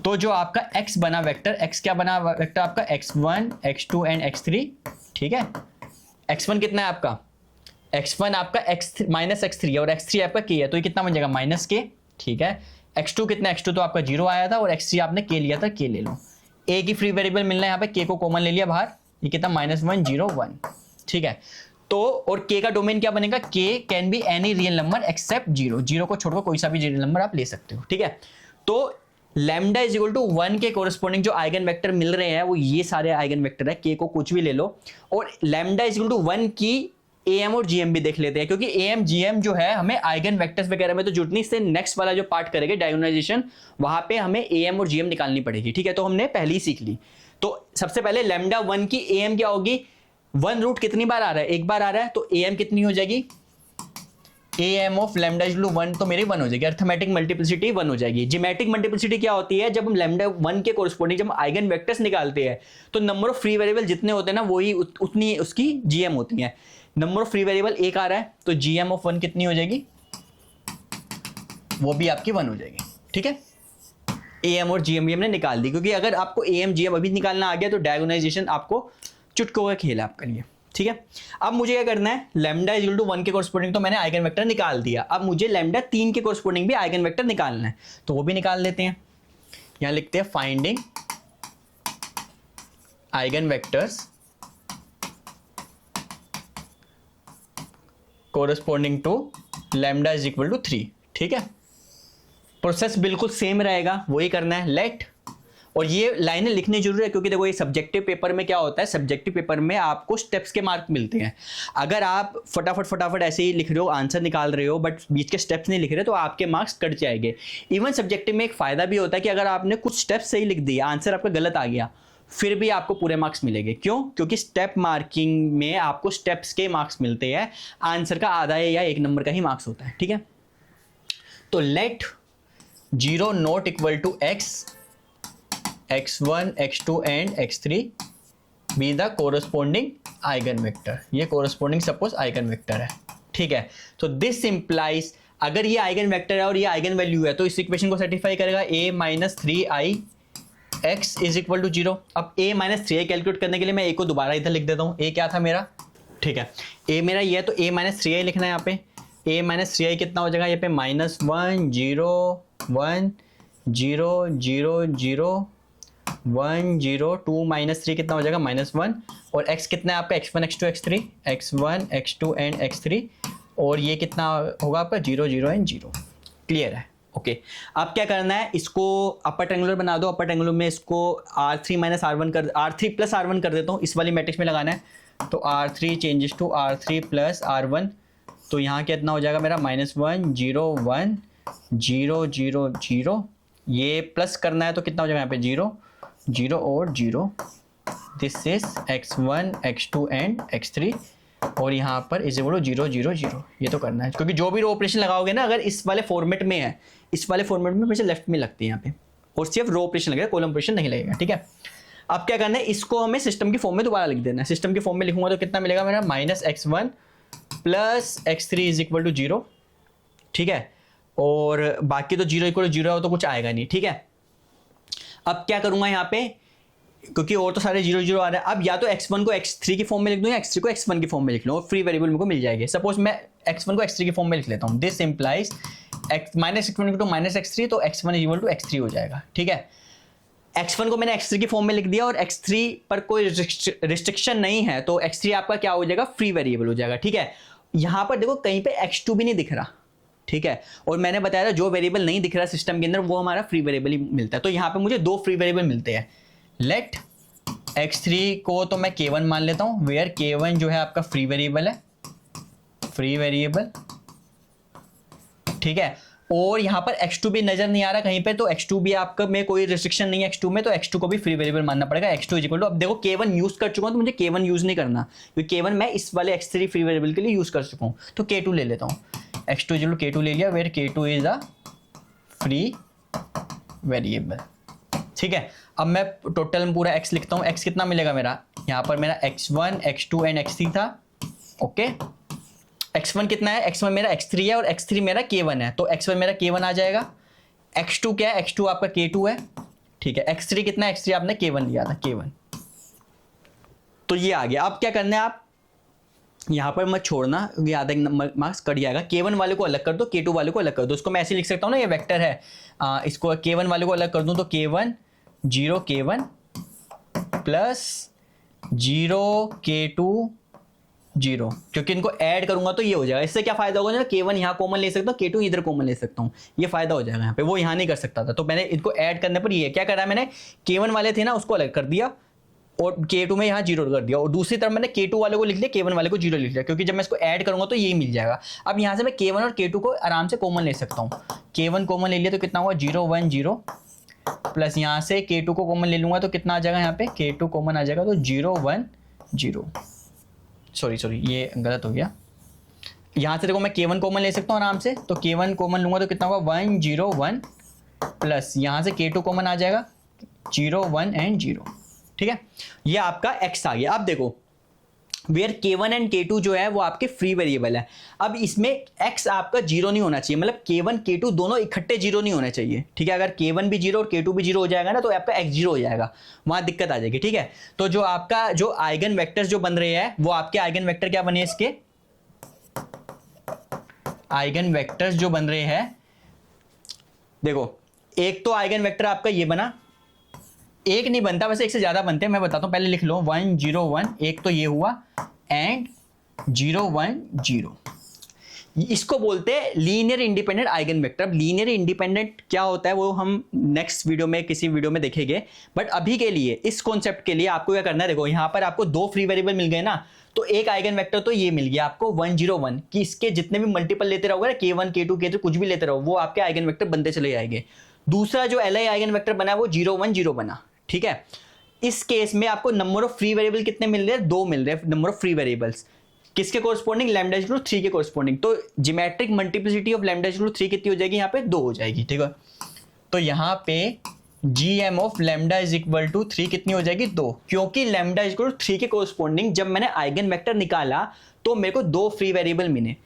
S1: तो जो आपका x बना वेक्टर, x क्या बना वेक्टर आपका x1 x2 एंड x3, ठीक है। x1 कितना है आपका, x1 आपका x माइनस x3 और x3 आपका k है, तो ये कितना बन जाएगा माइनस k, ठीक है। x2 कितना, x2 तो आपका 0 आया था और x3 आपने k लिया था, k ले लो, a की फ्री वेरिएबल मिलना है, यहाँ पे k को कॉमन ले लिया बाहर, ये कितना -1 0 1, ठीक है। तो और k का डोमेन क्या बनेगा, k can be any real number except 0, 0 को छोड़कर कोई सा भी रियल नंबर आप ले सकते हो, ठीक है। तो लैम्डा इज इक्वल टू 1 के कोरस्पॉन्डिंग जो आइगन वेक्टर मिल रहे हैं वो ये सारे आइगन वेक्टर है, k को कुछ भी ले लो, और लैम्डा इज इक्वल टू 1 की am और gm भी देख लेते हैं, क्योंकि am gm जो है हमें आइगन वेक्टर्स वगैरह में तो जुड़नी, इससे नेक्स्ट वाला जो पार्ट करेंगे डायगोनलाइजेशन, वहां पे हमें am और gm निकालनी पड़ेगी, ठीक है। तो हमने पहले ही सीख ली। तो सबसे पहले लैम्डा 1 की am क्या होगी, 1 रूट कितनी बार आ रहा है, एक बार आ रहा है, तो am कितनी हो जाएगी, am of lambda is equal to 1 तो मेरी 1 हो जाएगी, अर्थमेटिक मल्टीप्लिसिटी 1 हो जाएगी। जियोमेट्रिक मल्टीप्लिसिटी क्या होती है, जब हम लैम्डा 1 के कोरस्पॉन्डिंग जब आइगन वेक्टर्स निकालते हैं तो नंबर ऑफ फ्री वेरिएबल जितने होते हैं ना वही उतनी उसकी gm होती है। नंबर ऑफ फ्री वेरिएबल एक आ रहा है तो gm ऑफ 1 कितनी हो जाएगी, वो भी आपकी 1 हो जाएगी, ठीक है। am और gm भी हमने निकाल दी, क्योंकि अगर आपको am gm अभी निकालना आ गया तो डायगोनलाइजेशन आपको चुटकों का खेल है आपके लिए, ठीक है। अब मुझे क्या करना है, लैम्डा इज इक्वल टू 1 के कोरस्पॉन्डिंग तो मैंने आइगन वेक्टर निकाल दिया, अब मुझे लैम्डा 3 के कोरस्पॉन्डिंग भी आइगन वेक्टर निकालना है, तो वो भी निकाल लेते हैं। यहां लिखते हैं finding eigen vectors corresponding to lambda is equal to 3, ठीक है। प्रोसेस बिल्कुल सेम रहेगा, वही करना है, लेट, और ये लाइनें लिखनी जरूरी है, क्योंकि देखो ये सब्जेक्टिव पेपर में क्या होता है, सब्जेक्टिव पेपर में आपको स्टेप्स के मार्क मिलते हैं। अगर आप फटाफट ऐसे ही लिख रहे हो, आंसर निकाल रहे हो, बट बीच के स्टेप्स नहीं लिख रहे तो आपके मार्क्स कट जाएंगे। इवन सब्जेक्टिव में एक फायदा भी होता है कि अगर आपने कुछ स्टेप्स सही लिख दिए, आंसर आपका गलत आ गया, फिर भी आपको पूरे मार्क्स मिलेंगे। क्यों, क्योंकि स्टेप मार्किंग में आपको स्टेप्स के मार्क्स मिलते हैं, आंसर का आधा या 1 नंबर का ही मार्क्स होता है, ठीक है। तो let 0 not equal to x1 x2 and x3 be the corresponding eigen vector, ये कोरस्पॉन्डिंग सपोज आइगन वेक्टर है, ठीक है। तो दिस इंप्लाइज अगर ये आइगन वेक्टर है और ये आइगन वैल्यू है तो इस इक्वेशन को सेटिस्फाई करेगा a minus 3i x is equal to 0। अब a माइनस 3i कैलकुलेट करने के लिए मैं a को दोबारा इधर लिख देता हूँ, a क्या था मेरा, ठीक है, a मेरा ये है, तो a माइनस 3i लिखना है यहाँ पे, a माइनस 3i कितना हो जाएगा यहाँ पे -1 0 1 0 0 0 1 0 2 माइनस 3 कितना हो जाएगा -1, और x कितना है आपका x1 x2 x3 x1 x2 and x3, और ये कितना होगा आपका 0 0 एंड 0। क्लियर है, ओके। अब क्या करना है, इसको अपर ट्रायंगुलर बना दो, अपर ट्रायंगुलर में इसको R3 माइनस R1 कर, R3 प्लस R1 कर देता हूँ, इस वाली मैट्रिक्स में लगाना है, तो R3 changes to R3 plus R1, तो यहाँ कितना हो जाएगा मेरा -1 0 1 0 0 0, ये प्लस करना है तो कितना हो जाएगा यहाँ पे 0 0 और 0, this is x1 x2 and x3, और यहाँ पर इज इक्वल टू 0 0 0, ये तो करना है, क्योंकि जो भी रो ऑपरेशन लगाओगे ना अगर इस वाले फॉर्मेट में है, इस वाले फॉर्मेट में हमेशा लेफ्ट में लगती है यहाँ पे, और सिर्फ रो ऑपरेशन लगेगा, कॉलम ऑपरेशन नहीं लगेगा, ठीक है। अब क्या करना है, इसको हमें सिस्टम की फॉर्म में दोबारा लिख देना है। सिस्टम की फॉर्म में लिखूंगा तो कितना मिलेगा मेरा, -x1 plus x3 is equal to 0, ठीक है। और बाकी तो 0 इक्वल टू 0 हो तो कुछ आएगा नहीं, ठीक है। अब क्या करूंगा यहाँ पे, क्योंकि और तो सारे 0 0 आ रहे हैं, अब या तो x1 को x3 की फॉर्म में लिख दूं या x3 को x1 की फॉर्म में लिख लूं और फ्री वेरिएबल मेरे को मिल जाएगी। सपोज मैं x1 को x3 की फॉर्म में लिख लेता हूं, this implies -x1 to -x3, तो x1 is equal to x3 हो जाएगा, ठीक है। x1 को मैंने x3 की फॉर्म में लिख दिया और x3 पर कोई रिस्ट्रिक्शन नहीं है, तो x3 आपका क्या हो जाएगा, फ्री वेरिएबल हो जाएगा, ठीक है। यहां पर देखो कहीं पे x2 भी नहीं दिख रहा, ठीक है। और मैंने बताया था जो वेरिएबल नहीं दिख रहा सिस्टम के अंदर वो हमारा फ्री वेरिएबल ही मिलता है। तो यहाँ पे मुझे 2 फ्री वेरिएबल मिलते हैं। लेट x3 को तो मैं k1 मान लेता हूं, वेयर k1 जो है आपका फ्री वेरिएबल है, फ्री वेरिएबल, ठीक है। और यहाँ पर x2 भी नजर नहीं आ रहा कहीं पे, तो x2 भी आपका में कोई रिस्ट्रिक्शन नहीं है x2 में, तो x2 को भी फ्री वेरिएबल मानना पड़ेगा। x2 इक्वल टू, अब देखो k1 यूज कर चुका हूं तो मुझे k1 यूज नहीं करना, क्योंकि k1 मैं इस वाले x3 फ्री वेरिएबल के लिए यूज कर चुका हूं, तो k2 ले लेता हूं। x2 इक्वल टू k2 ले लिया, where k2 is a free variable, ठीक है। अब मैं टोटल में पूरा x लिखता हूं, x कितना मिलेगा मेरा, यहाँ पर मेरा x1 x2 एंड x3 था, ओके। x1 कितना है, x1 मेरा x3 है और x3 मेरा k1 है, तो x1 मेरा k1 आ जाएगा। x2 क्या है, x2 आपका k2 है, ठीक है। x3 कितना है, x3 आपने k1 लिया था, k1, तो ये आ गया। अब क्या करना है, आप यहां पर मत छोड़ना, ये आधा मार्क्स कट जाएगा। k1 वाले को अलग कर दो, k2 वाले को अलग कर दो। इसको मैं ऐसे लिख सकता हूं ना, ये वेक्टर है, इसको k1 वाले को अलग कर दूं तो k1 0 k1 प्लस 0 k2 0, क्योंकि इनको ऐड करूंगा तो ये हो जाएगा। इससे क्या फायदा होगा ना, k1 यहाँ कॉमन ले सकता हूँ, k2 इधर कॉमन ले सकता हूँ, ये फायदा हो जाएगा यहाँ पे, वो यहाँ नहीं कर सकता था। तो मैंने इनको ऐड करने पर ये क्या करा, मैंने k1 वाले थे ना उसको अलग कर दिया और k2 में यहाँ 0 कर दिया, और दूसरी तरफ मैंने k2 वाले को लिख लिया, k1 वाले को 0 लिख लिया, क्योंकि जब मैं इसको ऐड करूंगा तो यही मिल जाएगा। अब यहाँ से मैं k1 और k2 को आराम से कॉमन ले सकता हूँ। k1 कॉमन ले लिया तो कितना हुआ, 0 1 0, प्लस यहाँ से k2 को कॉमन ले लूंगा तो कितना आ जाएगा, यहाँ पे k2 कॉमन आ जाएगा तो 0 1 0, सॉरी ये गलत हो गया। यहाँ से देखो मैं k1 कॉमन ले सकता हूँ आराम से, तो k1 कॉमन लूंगा तो कितना होगा 1 0 1, प्लस यहाँ से k2 कॉमन आ जाएगा 0 1 एंड 0, ठीक है। ये आपका x आ गया। अब देखो वेयर k1 एंड k2 जो है वो आपके फ्री वेरिएबल है। अब इसमें x आपका 0 नहीं होना चाहिए, मतलब k1 k2 दोनों इकट्ठे 0 नहीं होने चाहिए, ठीक है। अगर k1 भी 0 और k2 भी 0 हो जाएगा ना तो आपका x 0 हो जाएगा, वहां दिक्कत आ जाएगी, ठीक है। तो जो आपका जो आइगन वेक्टर्स जो बन रहे हैं वो आपके आइगन वेक्टर क्या बने, इसके आइगन वेक्टर्स जो बन रहे हैं, देखो एक तो आइगन वेक्टर आपका ये बना, एक नहीं बनता, वैसे एक से ज्यादा बनते हैं, मैं बताता हूं, पहले लिख लो 1 0 1, एक तो ये हुआ एंड 0 1 0, इसको बोलते हैं लीनियर इंडिपेंडेंट आइगन वेक्टर। अब लीनियर इंडिपेंडेंट क्या होता है वो हम नेक्स्ट वीडियो में किसी वीडियो में देखेंगे, बट अभी के लिए इस कॉन्सेप्ट के लिए आपको क्या करना है, देखो यहां पर आपको 2 फ्री वेरिएबल मिल गए ना, तो एक आइगन वेक्टर तो ये मिल गया आपको 1 0 1, कि इसके जितने भी मल्टीपल लेते रहोगे ना, k1 k2 k3 कुछ भी लेते रहो, वो आपके आइगन वेक्टर बनते चले जाएंगे। दूसरा जो Li आइगन वेक्टर बना वो 0 1 0 बना, ठीक है। इस केस में आपको नंबर ऑफ फ्री वेरिएबल कितने मिल रहे हैं, 2 मिल रहे हैं नंबर ऑफ फ्री वेरिएबल्स, किसके कोरस्पॉन्डिंग, लैम्डा इक्वल टू 3 के कोरस्पॉन्डिंग। तो geometric multiplicity of lambda equal to 3 कितनी हो जाएगी, यहाँ पे 2 हो जाएगी, ठीक है। तो यहाँ पे gm of lambda is equal to 3 कितनी हो जाएगी, 2, क्योंकि लैम्डा इज इक्वल टू 3 के कोरस्पॉन्डिंग जब मैंने आइगन वेक्टर निकाला तो मेरे को 2 फ्री वेरिएबल मिले,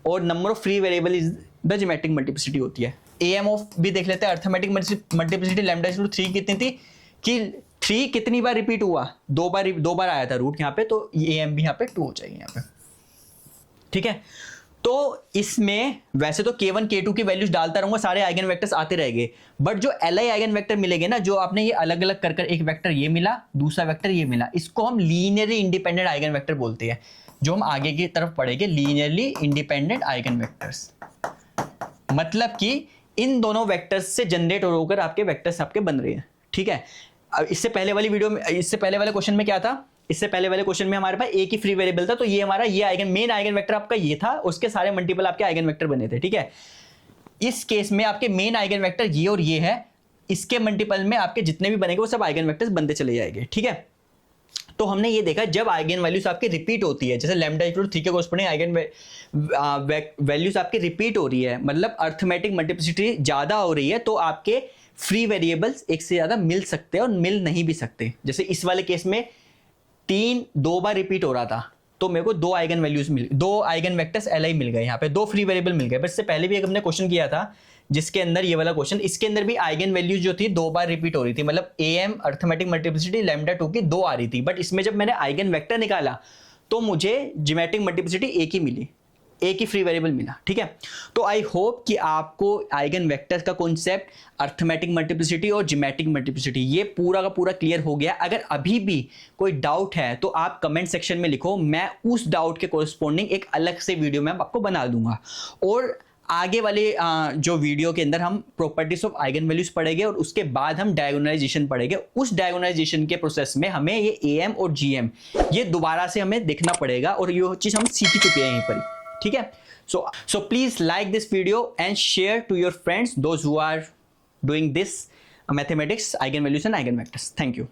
S1: और number of free variable is the geometric multiplicity होती है। am ऑफ भी देख लेते हैं, arithmetic multiplicity lambda is equal to 3 कितनी थी, कि 3 कितनी बार रिपीट हुआ, 2 बार आया था रूट यहाँ पे, तो am भी यहाँ पे 2 हो जाएगी यहाँ पे, ठीक है। तो इसमें वैसे तो k1 k2 की वैल्यूज डालता रहूंगा, सारे आइगन वेक्टर्स आते रहेंगे, बट जो Li आइगन वेक्टर मिलेंगे ना, जो आपने ये अलग अलग कर एक वेक्टर ये मिला, दूसरा वेक्टर ये मिला, इसको हम लीनियरली इंडिपेंडेंट आइगन वेक्टर बोलते हैं, जो हम आगे की तरफ पढ़ेंगे, लीनियरली इंडिपेंडेंट आइगन वेक्टर्स। मतलब कि इन दोनों वेक्टर्स से जनरेट होकर आपके वेक्टर्स आपके बन रहे हैं, ठीक है। अब इससे पहले वाली वीडियो में, इससे पहले वाले क्वेश्चन में क्या था, इससे पहले वाले क्वेश्चन में हमारे पास एक ही फ्री वेरिएबल था, तो ये हमारा ये आइगन मेन आइगन वेक्टर आपका ये था, उसके सारे मल्टीपल आपके आइगन वेक्टर बने थे, ठीक है। इस केस में आपके मेन आइगन वेक्टर ये और ये है, इसके मल्टीपल में आपके जितने भी बनेंगे वो सब आइगन वेक्टर्स बनते चले जाएंगे, ठीक है। तो हमने ये देखा जब आइगन वैल्यूज आपकी रिपीट होती है, जैसे लैम्डा इक्वल टू 3 के कोरस्पॉन्डिंग आइगन वैल्यूज आपकी रिपीट हो रही है, मतलब अर्थमेटिक मल्टीप्लिसिटी ज्यादा हो रही है, तो आपके फ्री वेरिएबल्स एक से ज़्यादा मिल सकते हैं और मिल नहीं भी सकते। जैसे इस वाले केस में 3 2 बार रिपीट हो रहा था, तो मेरे को 2 आइगन वैल्यूज दो आइगन वेक्टर्स Li मिल गए, यहाँ पे 2 फ्री वेरिएबल मिल गए। बट इससे पहले भी एक हमने क्वेश्चन किया था जिसके अंदर ये वाला क्वेश्चन, इसके अंदर भी आइगन वैल्यूज जो थी 2 बार रिपीट हो रही थी, मतलब am अर्थमेटिक मल्टीप्लिसिटी λ2 की 2 आ रही थी। बट इसमें जब मैंने आइगन वेक्टर निकाला तो मुझे ज्योमेट्रिक मल्टीप्लिसिटी एक ही मिली, एक ही फ्री वेरिएबल मिला। ठीक है, तो आई होप कि आपको आइगन वेक्टर्स का कॉन्सेप्ट, अर्थमेटिक मल्टीप्लिसिटी और ज्योमेट्रिक मल्टीप्लिसिटी ये पूरा का पूरा क्लियर हो गया। अगर अभी भी कोई डाउट है तो आप कमेंट सेक्शन में लिखो, मैं उस डाउट के कोरस्पॉन्डिंग एक अलग से वीडियो में आपको बना दूंगा। और आगे वाले जो वीडियो के अंदर हम प्रॉपर्टीज ऑफ आइगन वैल्यूज पढ़ेंगे और उसके बाद हम डायगोनलाइजेशन पढ़ेंगे। उस डायगोनलाइजेशन के प्रोसेस में हमें ये एम और जीएम ये दोबारा से हमें देखना पड़ेगा और ये चीज हम सीख चुके हैं यहीं पर। ठीक है, so please like this video and share to your friends, those who are doing this mathematics, eigenvalues and eigenvectors. Thank you.